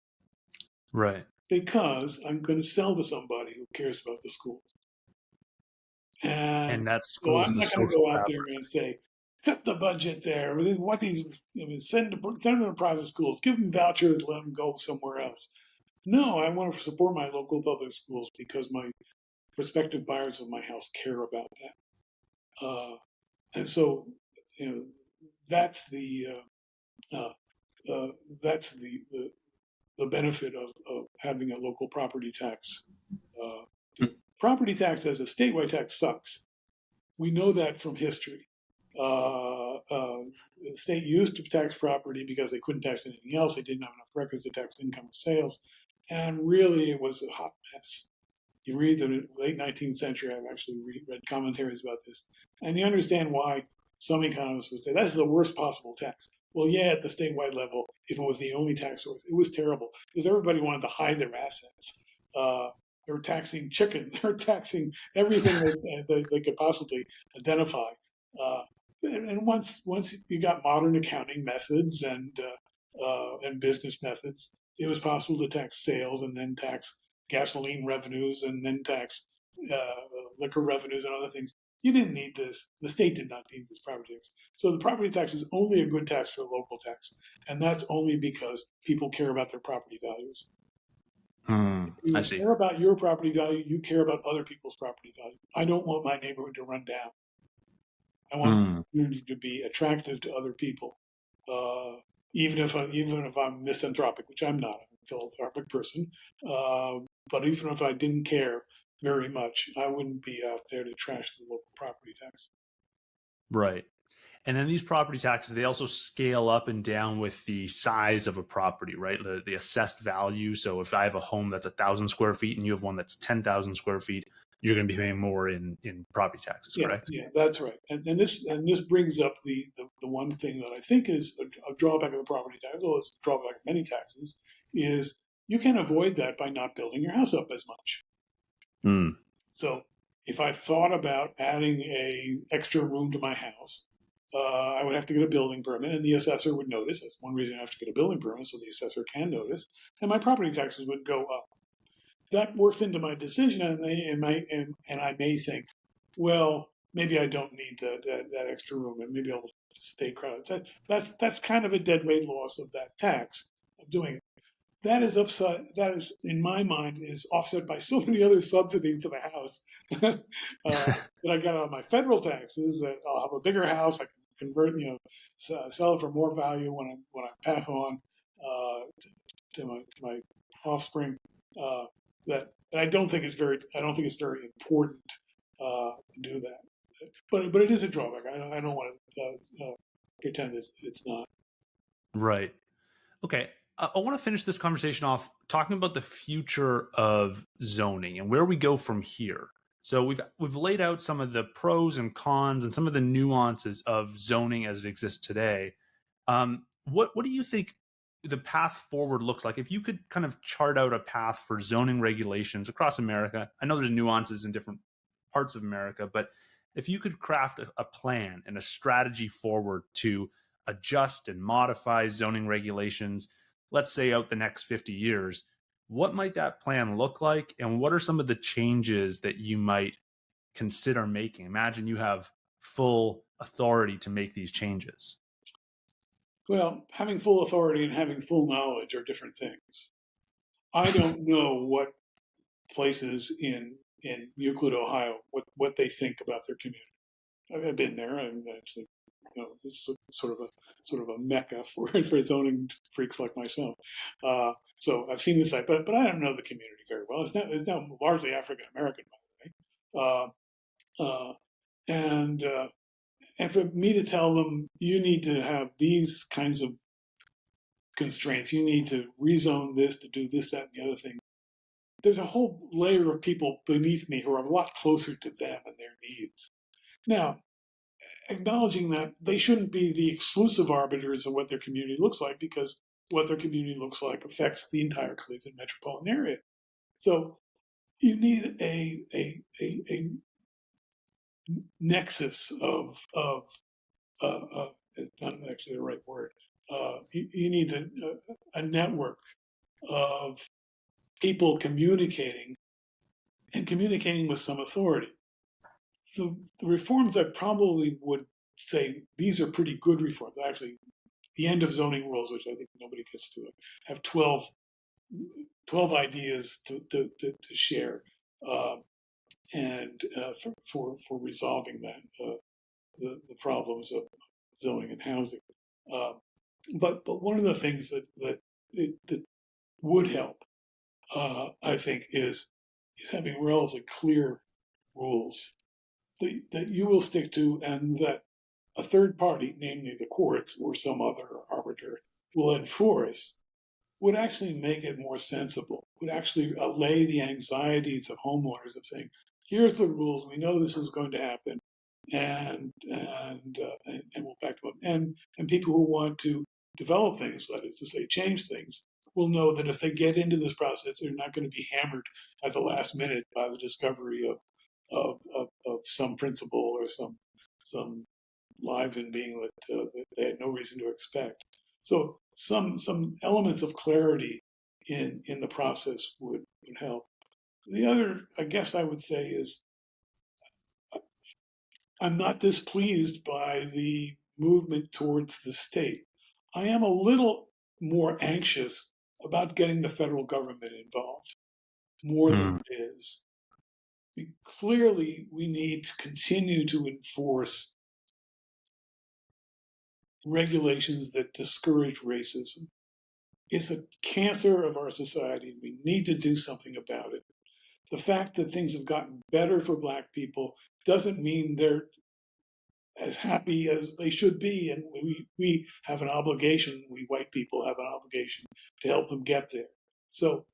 Right. because I'm going to sell to somebody who cares about the schools. And And that so school's I'm the not going to social go out there fabric. and say, cut the budget there. What these, send them to private schools, give them vouchers, let them go somewhere else. No, I want to support my local public schools because my prospective buyers of my house care about that. And so, that's the uh, uh, that's the benefit of having a local property tax. Property tax as a statewide tax sucks. We know that from history. The state used to tax property because they couldn't tax anything else. They didn't have enough records to tax income or sales. And really, it was a hot mess. You read the late 19th century, I've actually read commentaries about this, and you understand why some economists would say that's the worst possible tax. Well, yeah, at the statewide level, if it was the only tax source, it was terrible because everybody wanted to hide their assets. Uh, they were taxing chickens. They were taxing everything that they could possibly identify. Uh, and once you got modern accounting methods and business methods, it was possible to tax sales and then tax gasoline revenues and then tax liquor revenues and other things. You didn't need this. The state did not need this property tax. So the property tax is only a good tax for a local tax, and that's only because people care about their property values. If I you see. care about your property value, you care about other people's property value. I don't want my neighborhood to run down. I want Mm. the community to be attractive to other people, even if I'm misanthropic, which I'm not. I'm a philanthropic person. But even if I didn't care very much, I wouldn't be out there to trash the local property tax. Right. And then these property taxes, they also scale up and down with the size of a property, right? The assessed value. So if I have a home that's 1,000 square feet and you have one that's 10,000 square feet, you're going to be paying more in property taxes, Yeah, correct? yeah, that's right. And this brings up the one thing that I think is a drawback of the property tax, well, it's a drawback of many taxes, is you can avoid that by not building your house up as much. Mm. So if I thought about adding a extra room to my house, I would have to get a building permit, and the assessor would notice. That's one reason I have to get a building permit, so the assessor can notice, and my property taxes would go up. That works into my decision, and I may think, well, maybe I don't need that extra room, and maybe I'll stay crowded. That's kind of a dead weight loss of that tax of doing it. That is upside. That is, in my mind, is offset by so many other subsidies to the house that I got on my federal taxes. That I'll have a bigger house. I can convert, sell it for more value when I pass on to my offspring. Uh, that I don't think it's very important to do that. But it is a drawback. I don't want to pretend it's not. Right. Okay. I want to finish this conversation off talking about the future of zoning and where we go from here. So we've laid out some of the pros and cons and some of the nuances of zoning as it exists today. What do you think the path forward looks like? If you could kind of chart out a path for zoning regulations across America, I know there's nuances in different parts of America, but if you could craft a plan and a strategy forward to adjust and modify zoning regulations, let's say out the next 50 years, what might that plan look like? And what are some of the changes that you might consider making? Imagine you have full authority to make these changes. Well, having full authority and having full knowledge are different things. I don't know what places in Euclid, Ohio, what they think about their community. I've been there. I'm actually, this is sort of a mecca for zoning freaks like myself. So I've seen the site, but I don't know the community very well. It's now largely African American, by the way. Uh, uh, and and for me to tell them you need to have these kinds of constraints, you need to rezone this to do this, that, and the other thing. There's a whole layer of people beneath me who are a lot closer to them and their needs. Now, acknowledging that they shouldn't be the exclusive arbiters of what their community looks like, because what their community looks like affects the entire Cleveland metropolitan area. So you need a nexus of not actually the right word. You need a network of people communicating and communicating with some authority. The reforms I probably would say these are pretty good reforms. Actually, the end of zoning rules, which I think nobody gets to, have 12 ideas to share and for resolving the problems of zoning and housing. Uh, but one of the things that would help, I think, is having relatively clear rules that you will stick to, and that a third party, namely the courts or some other arbiter, will enforce, would actually make it more sensible, would actually allay the anxieties of homeowners of saying, here's the rules, we know this is going to happen, and we'll back them up. And people who want to develop things, that is to say, change things, will know that if they get into this process, they're not going to be hammered at the last minute by the discovery of some principle or some lives in being that they had no reason to expect. So some elements of clarity in the process would help. The other, I guess I would say, is I'm not displeased by the movement towards the state. I am a little more anxious about getting the federal government involved more than Hmm. it is. Clearly, we need to continue to enforce regulations that discourage racism. It's a cancer of our society, and we need to do something about it. The fact that things have gotten better for Black people doesn't mean they're as happy as they should be, and we have an obligation, we white people have an obligation to help them get there. So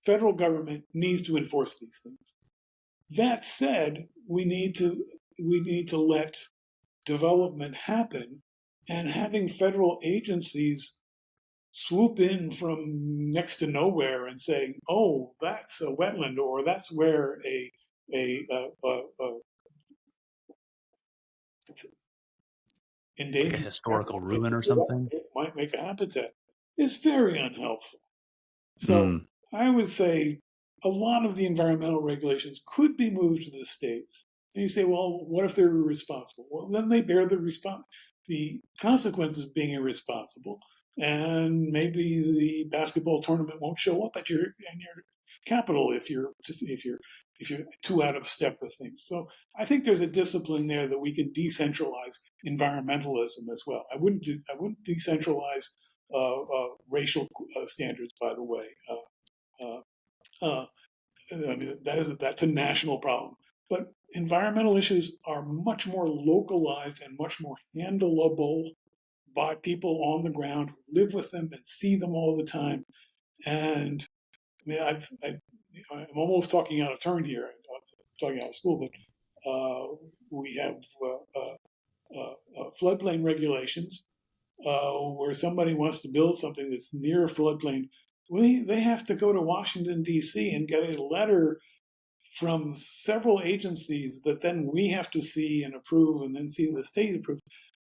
federal government needs to enforce these things. That said, we need to let development happen, and having federal agencies swoop in from next to nowhere and saying, "Oh, that's a wetland," or "That's where a it's Like a endangered historical ruin or something. it might make a habitat," is very unhelpful. So Mm. I would say a lot of the environmental regulations could be moved to the states. And you say, well, what if they're irresponsible? Well, then they bear the consequences of being irresponsible, and maybe the basketball tournament won't show up at your capital if you're too out of step with things. So I think there's a discipline there that we can decentralize environmentalism as well. I wouldn't decentralize racial standards, by the way. Uh, uh, I mean, that's a national problem. But environmental issues are much more localized and much more handleable by people on the ground who live with them and see them all the time. And I mean, I'm almost talking out of turn here. I'm talking out of school, but we have floodplain regulations where somebody wants to build something that's near a floodplain. They have to go to Washington, D.C. and get a letter from several agencies that then we have to see and approve and then see the state approve.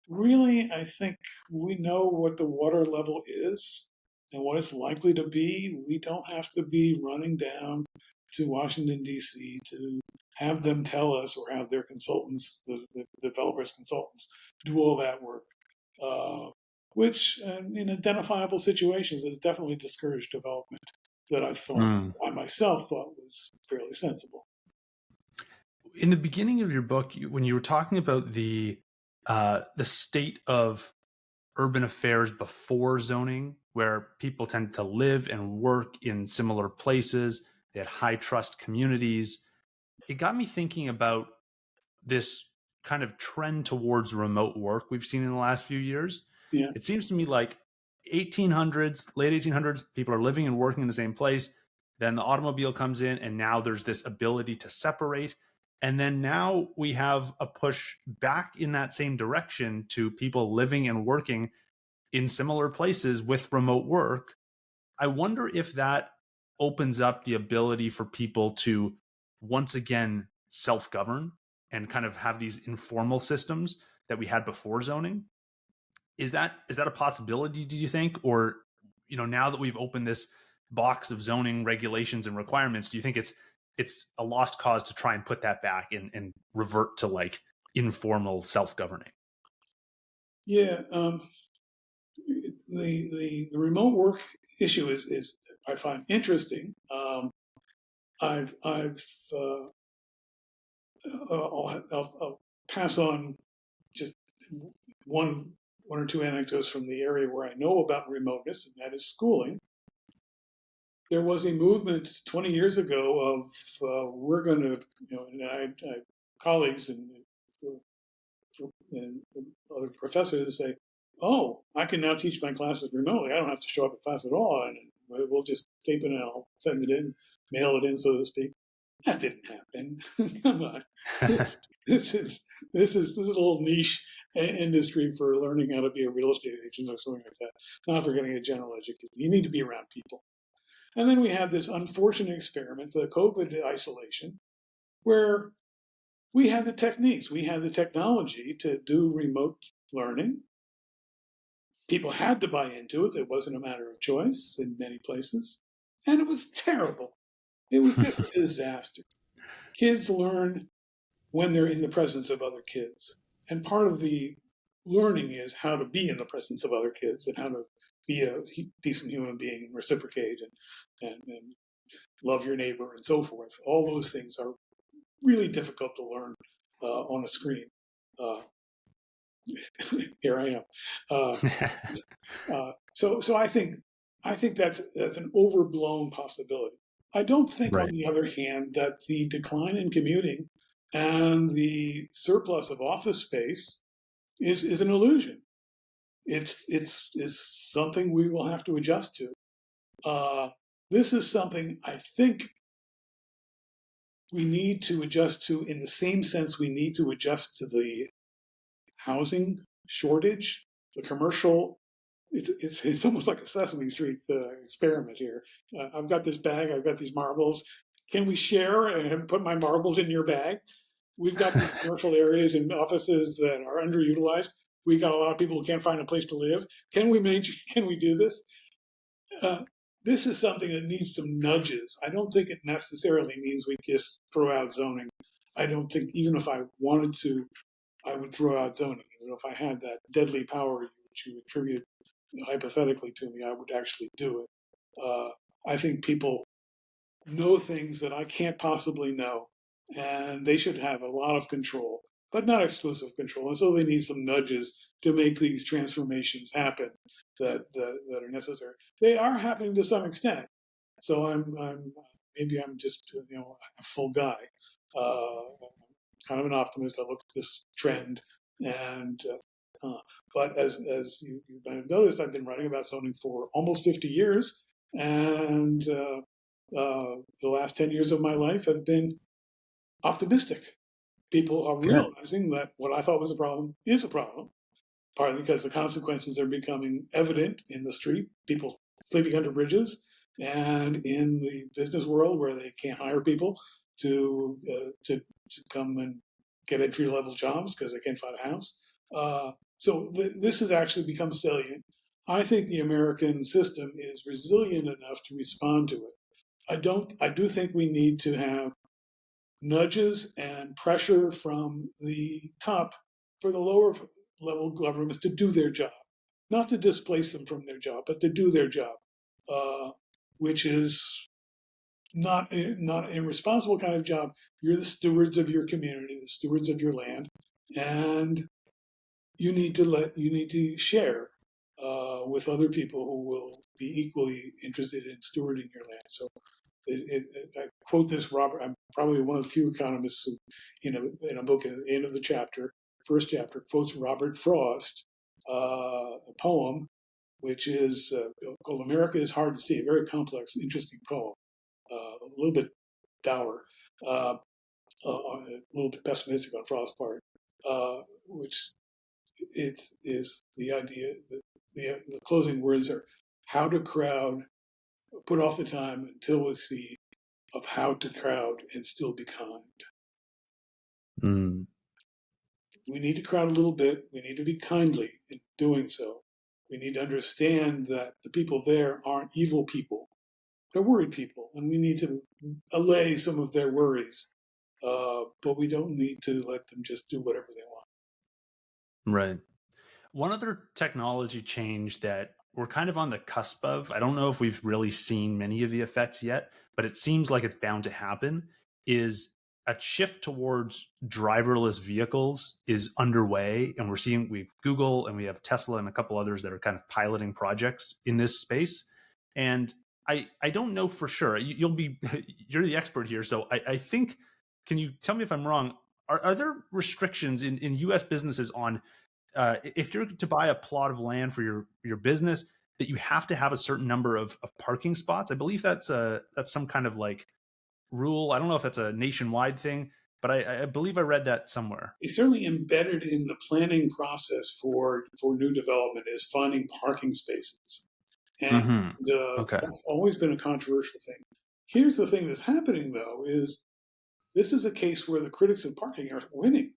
Really, I think we know what the water level is and what it's likely to be. We don't have to be running down to Washington, D.C. to have them tell us or have their consultants, the developers' consultants, do all that work, which in identifiable situations has definitely discouraged development that I myself thought was fairly sensible. In the beginning of your book, when you were talking about the state of urban affairs before zoning, where people tend to live and work in similar places, they had high trust communities, it got me thinking about this kind of trend towards remote work we've seen in the last few years. Yeah. It seems to me like 1800s, late 1800s, people are living and working in the same place. Then the automobile comes in, and now there's this ability to separate. And then now we have a push back in that same direction to people living and working in similar places with remote work. I wonder if that opens up the ability for people to once again self-govern and kind of have these informal systems that we had before zoning. Is that a possibility, do you think? Or, now that we've opened this box of zoning regulations and requirements, do you think it's a lost cause to try and put that back and revert to like informal self-governing? Yeah. The remote work issue is I find interesting. I've I'll pass on just one or two anecdotes from the area where I know about remoteness, and that is schooling. There was a movement 20 years ago of we're going to, and I colleagues and other professors say, "Oh, I can now teach my classes remotely. I don't have to show up at class at all, and we'll just tape it and I'll send it in, mail it in, so to speak." That didn't happen. Come on, this is a little niche industry for learning how to be a real estate agent or something like that. Not for getting a general education. You need to be around people. And then we have this unfortunate experiment, the COVID isolation, where we have the techniques, we have the technology to do remote learning. People had to buy into it. It wasn't a matter of choice in many places. And it was terrible. It was just a disaster. Kids learn when they're in the presence of other kids. And part of the learning is how to be in the presence of other kids and how to be a decent human being and reciprocate and love your neighbor and so forth. All those things are really difficult to learn on a screen. Here I am. So I think that's an overblown possibility. I don't think, Right. on the other hand, that the decline in commuting and the surplus of office space is an illusion. It's something we will have to adjust to. This is something I think we need to adjust to in the same sense we need to adjust to the housing shortage, the commercial. It's almost like a Sesame Street experiment here. I've got this bag. I've got these marbles. Can we share and put my marbles in your bag? We've got these commercial areas and offices that are underutilized. We got a lot of people who can't find a place to live. Can we do this? This is something that needs some nudges. I don't think it necessarily means we just throw out zoning. I don't think, even if I wanted to, I would throw out zoning. Even if I had that deadly power which you attribute hypothetically to me, I would actually do it. I think people know things that I can't possibly know, and they should have a lot of control, but not exclusive control. And so they need some nudges to make these transformations happen that are necessary. They are happening to some extent. So maybe I'm just a full guy, kind of an optimist. I look at this trend, and But as you might have noticed, I've been writing about zoning for almost 50 years, and the last 10 years of my life have been optimistic. People are Good. realizing that what I thought was a problem is a problem, partly because the consequences are becoming evident in the street, people sleeping under bridges, and in the business world where they can't hire people to come and get entry level jobs because they can't find a house. This has actually become salient. I think the American system is resilient enough to respond to it. I do think we need to have nudges and pressure from the top for the lower level governments to do their job, not to displace them from their job, but to do their job, which is not an irresponsible kind of job. You're the stewards of your community, the stewards of your land, and you need to share with other people who will be equally interested in stewarding your land. So I quote this Robert. I'm probably one of the few economists who, in a book at the end of the chapter, first chapter, quotes Robert Frost, a poem which is called "America is Hard to See," a very complex, interesting poem, a little bit dour, a little bit pessimistic on Frost's part, which it is the idea that the closing words are how to crowd, put off the time until we see of how to crowd and still be kind. Mm. We need to crowd a little bit. We need to be kindly in doing so. We need to understand that the people there aren't evil people. They're worried people, and we need to allay some of their worries. But we don't need to let them just do whatever they want. Right. One other technology change that we're kind of on the cusp of, I don't know if we've really seen many of the effects yet, but it seems like it's bound to happen, is a shift towards driverless vehicles is underway. And we've Google and we have Tesla and a couple others that are kind of piloting projects in this space. And I don't know for sure. You're the expert here. So I think, can you tell me if I'm wrong? Are there restrictions in US businesses on if you're to buy a plot of land for your business, that you have to have a certain number of parking spots? I believe that's some kind of like rule. I don't know if that's a nationwide thing, but I believe I read that somewhere. It's certainly embedded in the planning process for new development is finding parking spaces, and Hmm. Okay. that's always been a controversial thing. Here's the thing that's happening, though, is this is a case where the critics of parking are winning.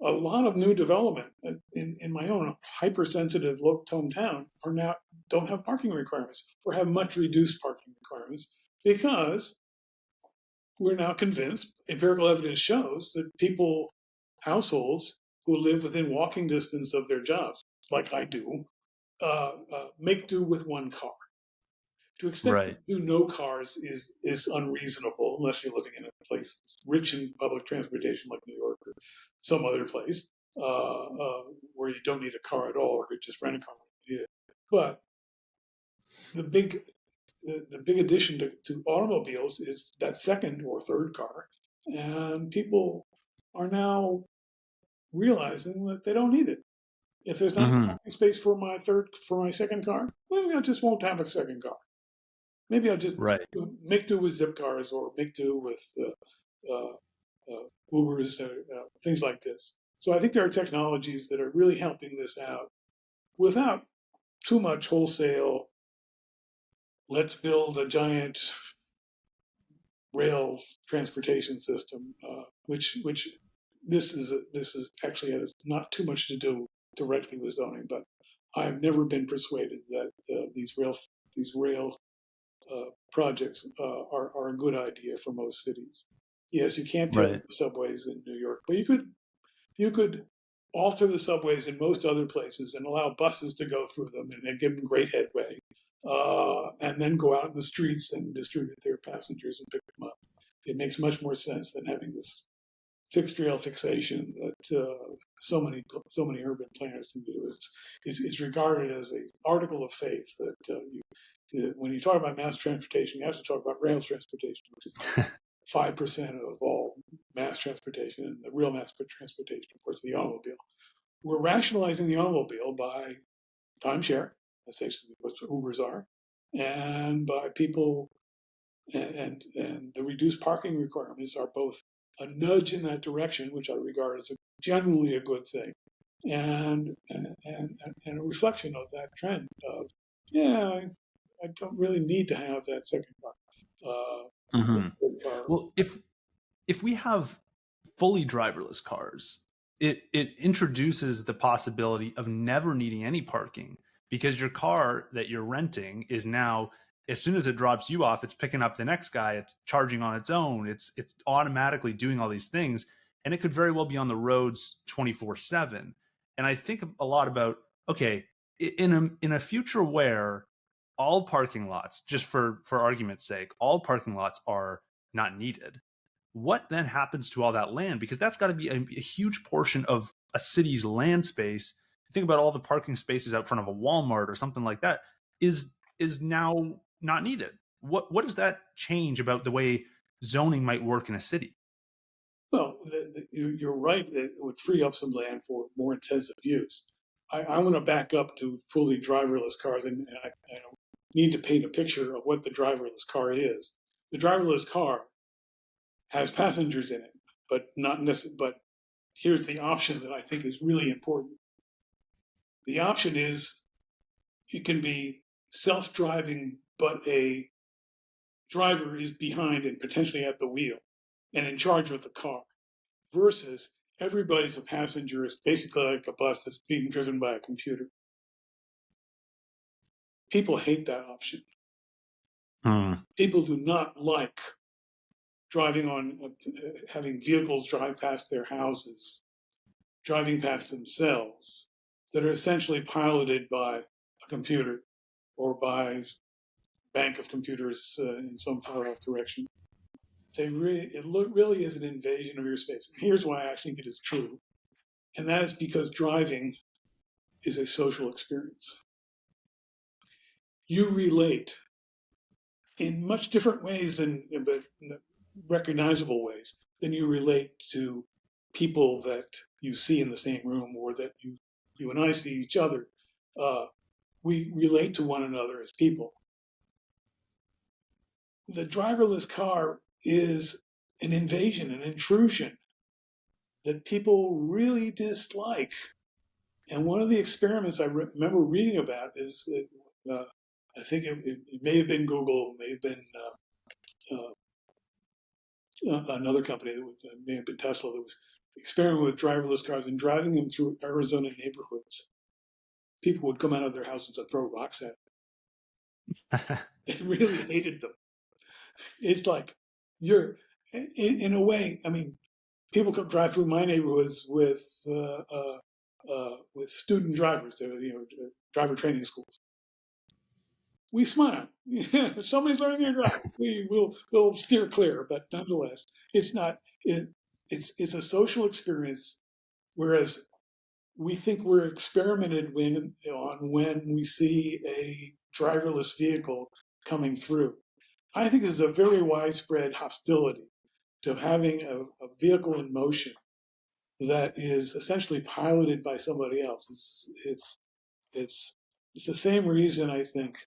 A lot of new development in my own hypersensitive hometown are now don't have parking requirements or have much reduced parking requirements because we're now convinced empirical evidence shows that households who live within walking distance of their jobs, like I do, make do with one car. To expect to Right. do no cars is unreasonable unless you're living in a place rich in public transportation like New York or some other place where you don't need a car at all or could just rent a car when you need it. But the big the big addition to automobiles is that second or third car, and people are now realizing that they don't need it. If there's not a Hmm. parking space for my second car, maybe I just won't have a second car. Maybe I'll just Right. make do with zip cars or make do with Ubers, things like this. So I think there are technologies that are really helping this out without too much wholesale. Let's build a giant rail transportation system, which this is actually has not too much to do directly with zoning, but I've never been persuaded that these rail projects are a good idea for most cities. Yes, you can't tear Right. up the subways in New York, but you could alter the subways in most other places and allow buses to go through them and give them great headway, and then go out in the streets and distribute their passengers and pick them up. It makes much more sense than having this fixed rail fixation that so many urban planners seem to do. It's regarded as an article of faith that when you talk about mass transportation, you have to talk about rail transportation, which is 5% of all mass transportation, and the real mass transportation, of course, the automobile. we're rationalizing the automobile by timeshare. That's basically what Ubers are, and by people, and the reduced parking requirements are both a nudge in that direction, which I regard as generally a good thing, and a reflection of that trend of, yeah, I don't really need to have that second car. Hmm. Car. Well, if we have fully driverless cars, it introduces the possibility of never needing any parking, because your car that you're renting is now, as soon as it drops you off, it's picking up the next guy, it's charging on its own, it's automatically doing all these things, and it could very well be on the roads 24/7. And I think a lot about, okay, in a future where all parking lots, just for argument's sake, all parking lots are not needed, what then happens to all that land? Because that's got to be a huge portion of a city's land space. Think about all the parking spaces out front of a Walmart or something like that is now not needed. What does that change about the way zoning might work in a city? Well, you're right. It would free up some land for more intensive use. I want to back up to fully driverless cars, and I need to paint a picture of what the driverless car is. The driverless car has passengers in it, but not necessarily. But here's the option that I think is really important. The option is it can be self-driving, but a driver is behind and potentially at the wheel and in charge of the car, versus everybody's a passenger. It's basically like a bus that's being driven by a computer. People hate that option. People do not like driving on, having vehicles drive past their houses, driving past themselves, that are essentially piloted by a computer or by a bank of computers in some far off direction. It really is an invasion of your space. And here's why I think it is true, and that is because driving is a social experience. You relate in much different ways but recognizable ways, than you relate to people that you see in the same room, or that you and I see each other. We relate to one another as people. The driverless car is an invasion, an intrusion that people really dislike. And one of the experiments I remember reading about is, I think it may have been Google, it may have been another company, that may have been Tesla, that was experimenting with driverless cars and driving them through Arizona neighborhoods. People would come out of their houses and throw rocks at them. They really hated them. It's like, you're, in a way, I mean, people come drive through my neighborhoods with student drivers, driver training schools. We smile. Somebody's learning to drive. We'll steer clear, but nonetheless, it's not. It's a social experience, whereas we think we're experimented on when we see a driverless vehicle coming through. I think this is a very widespread hostility to having a vehicle in motion that is essentially piloted by somebody else. It's the same reason, I think,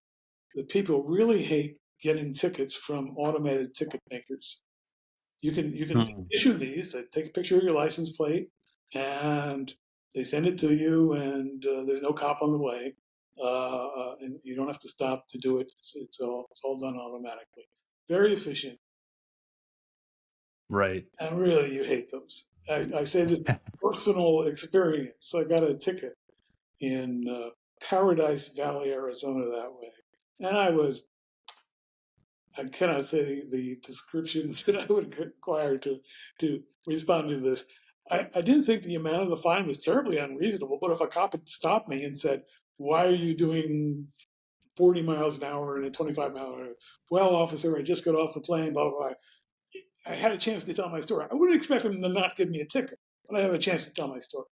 that people really hate getting tickets from automated ticket makers. You can issue these. They take a picture of your license plate and they send it to you, and there's no cop on the way, and you don't have to stop to do it. It's all done automatically. Very efficient. Right. And really, you hate those. I say that personal experience. I got a ticket in Paradise Valley, Arizona that way. And I cannot say the descriptions that I would require to respond to this. I didn't think the amount of the fine was terribly unreasonable, but if a cop had stopped me and said, "Why are you doing 40 miles an hour and a 25-mile an hour?" "Well, officer, I just got off the plane, blah, blah, blah." I had a chance to tell my story. I wouldn't expect them to not give me a ticket, but I have a chance to tell my story.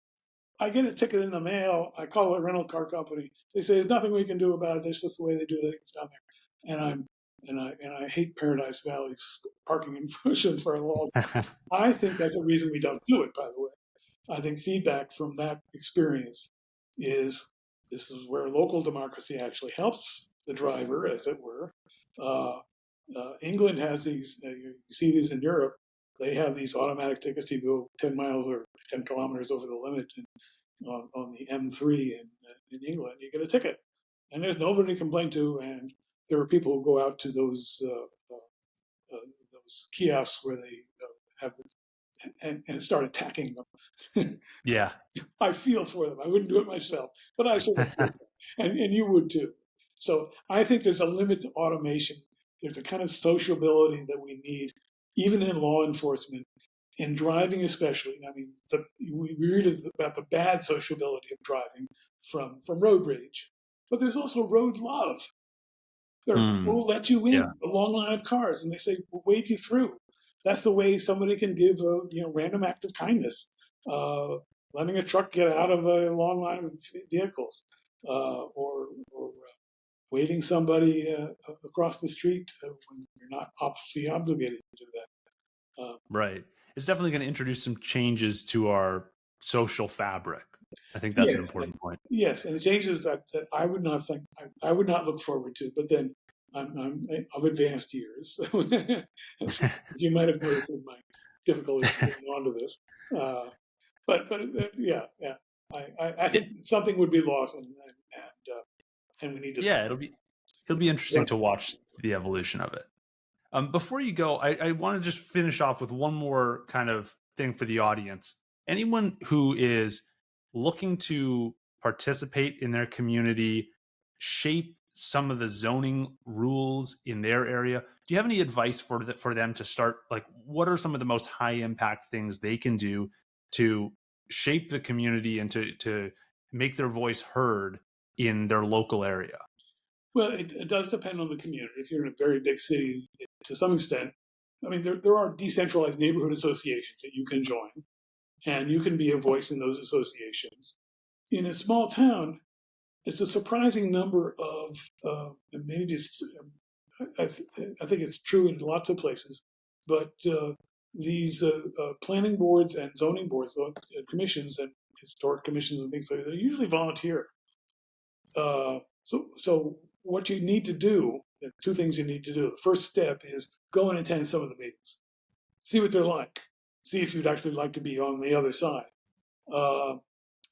I get a ticket in the mail. I call a rental car company. They say there's nothing we can do about it. That's just the way they do things down there. And I hate Paradise Valley's parking enforcement for a long time. I think that's a reason we don't do it, by the way. I think feedback from that experience is this is where local democracy actually helps the driver, as it were. Uh, England has these, you see these in Europe, they have these automatic tickets. You go 10 miles or 10 kilometers over the limit on the M3 in England, you get a ticket. And there's nobody to complain to. And there are people who go out to those kiosks where they have and start attacking them. Yeah. I feel for them. I wouldn't do it myself, but I sort of feel them. And you would too. So I think there's a limit to automation. There's a kind of sociability that we need, even in law enforcement, in driving especially. I mean, we read about the bad sociability of driving from road rage, but there's also road love. There are people who let you Yeah. in a long line of cars, and they say, we'll wave you through. That's the way somebody can give a random act of kindness. Letting a truck get out of a long line of vehicles, or waving somebody across the street when you're not obviously obligated to do that. Right. It's definitely going to introduce some changes to our social fabric. I think that's an Yes, important point. yes, and changes that I would not think I would not look forward to. But then I'm of advanced years, as you might have noticed in my difficulty getting onto this. But yeah, yeah, I think something would be lost, and we need to. Yeah, it'll be interesting to watch the evolution of it. Before you go, I want to just finish off with one more kind of thing for the audience. Anyone who is looking to participate in their community, shape some of the zoning rules in their area, do you have any advice for them to start? Like, what are some of the most high impact things they can do to shape the community and to make their voice heard in their local area? Well, it does depend on the community. If you're in a very big city, to some extent, I mean, there are decentralized neighborhood associations that you can join, and you can be a voice in those associations. In a small town, it's a surprising number of, maybe just, I think it's true in lots of places, but these planning boards and zoning boards, commissions and historic commissions and things like that, they're usually volunteer. So what you need to do, there are two things you need to do. The first step is go and attend some of the meetings, see what they're like, see if you'd actually like to be on the other side,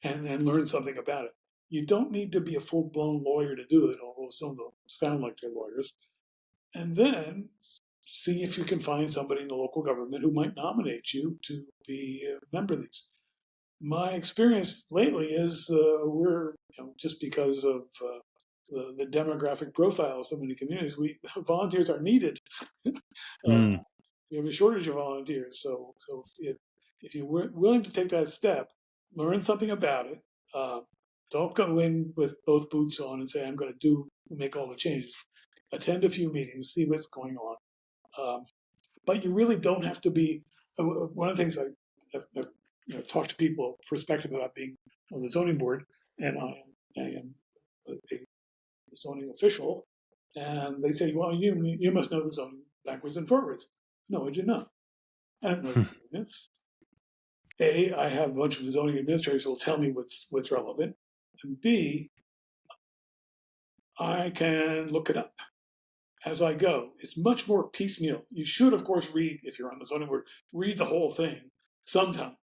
and learn something about it. You don't need to be a full-blown lawyer to do it, although some of them sound like they're lawyers. And then see if you can find somebody in the local government who might nominate you to be a member of these. My experience lately is we're just because of the demographic profile of so many communities, volunteers are needed. Mm. We have a shortage of volunteers, so if you're willing to take that step, learn something about it. Don't go in with both boots on and say I'm going to make all the changes. Attend a few meetings, see what's going on. But you really don't have to be. One of the things I've talked to people prospective about being on the zoning board, and I am a zoning official, and they say, "Well, you must know the zoning backwards and forwards." No, I do not. I don't know the ordinance. I have a bunch of zoning administrators who will tell me what's relevant, and B, I can look it up as I go. It's much more piecemeal. You should, of course, read, if you're on the zoning board, read the whole thing sometime.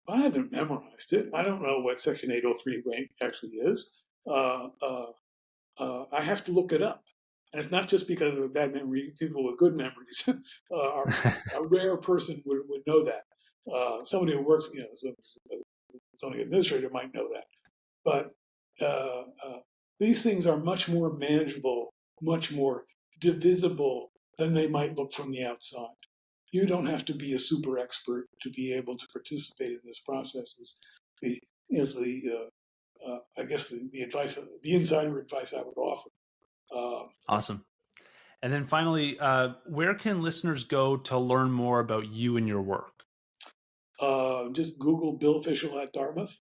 I haven't memorized it. I don't know what Section 803 actually is. I have to look it up. And it's not just because of a bad memory. People with good memories, a rare person would know that. Somebody who works, as a zoning administrator might know that. But these things are much more manageable, much more divisible than they might look from the outside. You don't have to be a super expert to be able to participate in this process. I guess the advice, the insider advice I would offer. Awesome. And then finally, where can listeners go to learn more about you and your work? Just Google Bill Fischel at Dartmouth,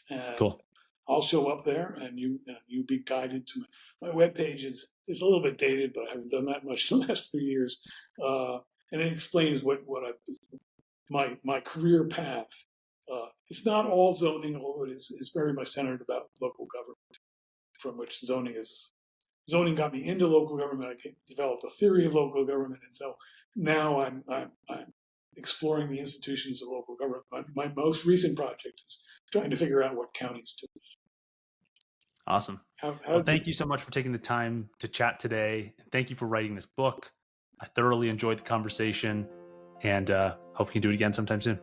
and Cool. I'll show up there, and you be guided to my webpage. Is a little bit dated, but I haven't done that much in the last 3 years, and it explains what my career path It's not all zoning, although it's very much centered about local government, from which zoning got me into local government. I developed a theory of local government, and so now I'm exploring the institutions of local government. My most recent project is trying to figure out what counties do. Awesome. Well, thank you so much for taking the time to chat today. Thank you for writing this book. I thoroughly enjoyed the conversation, and hope we can do it again sometime soon.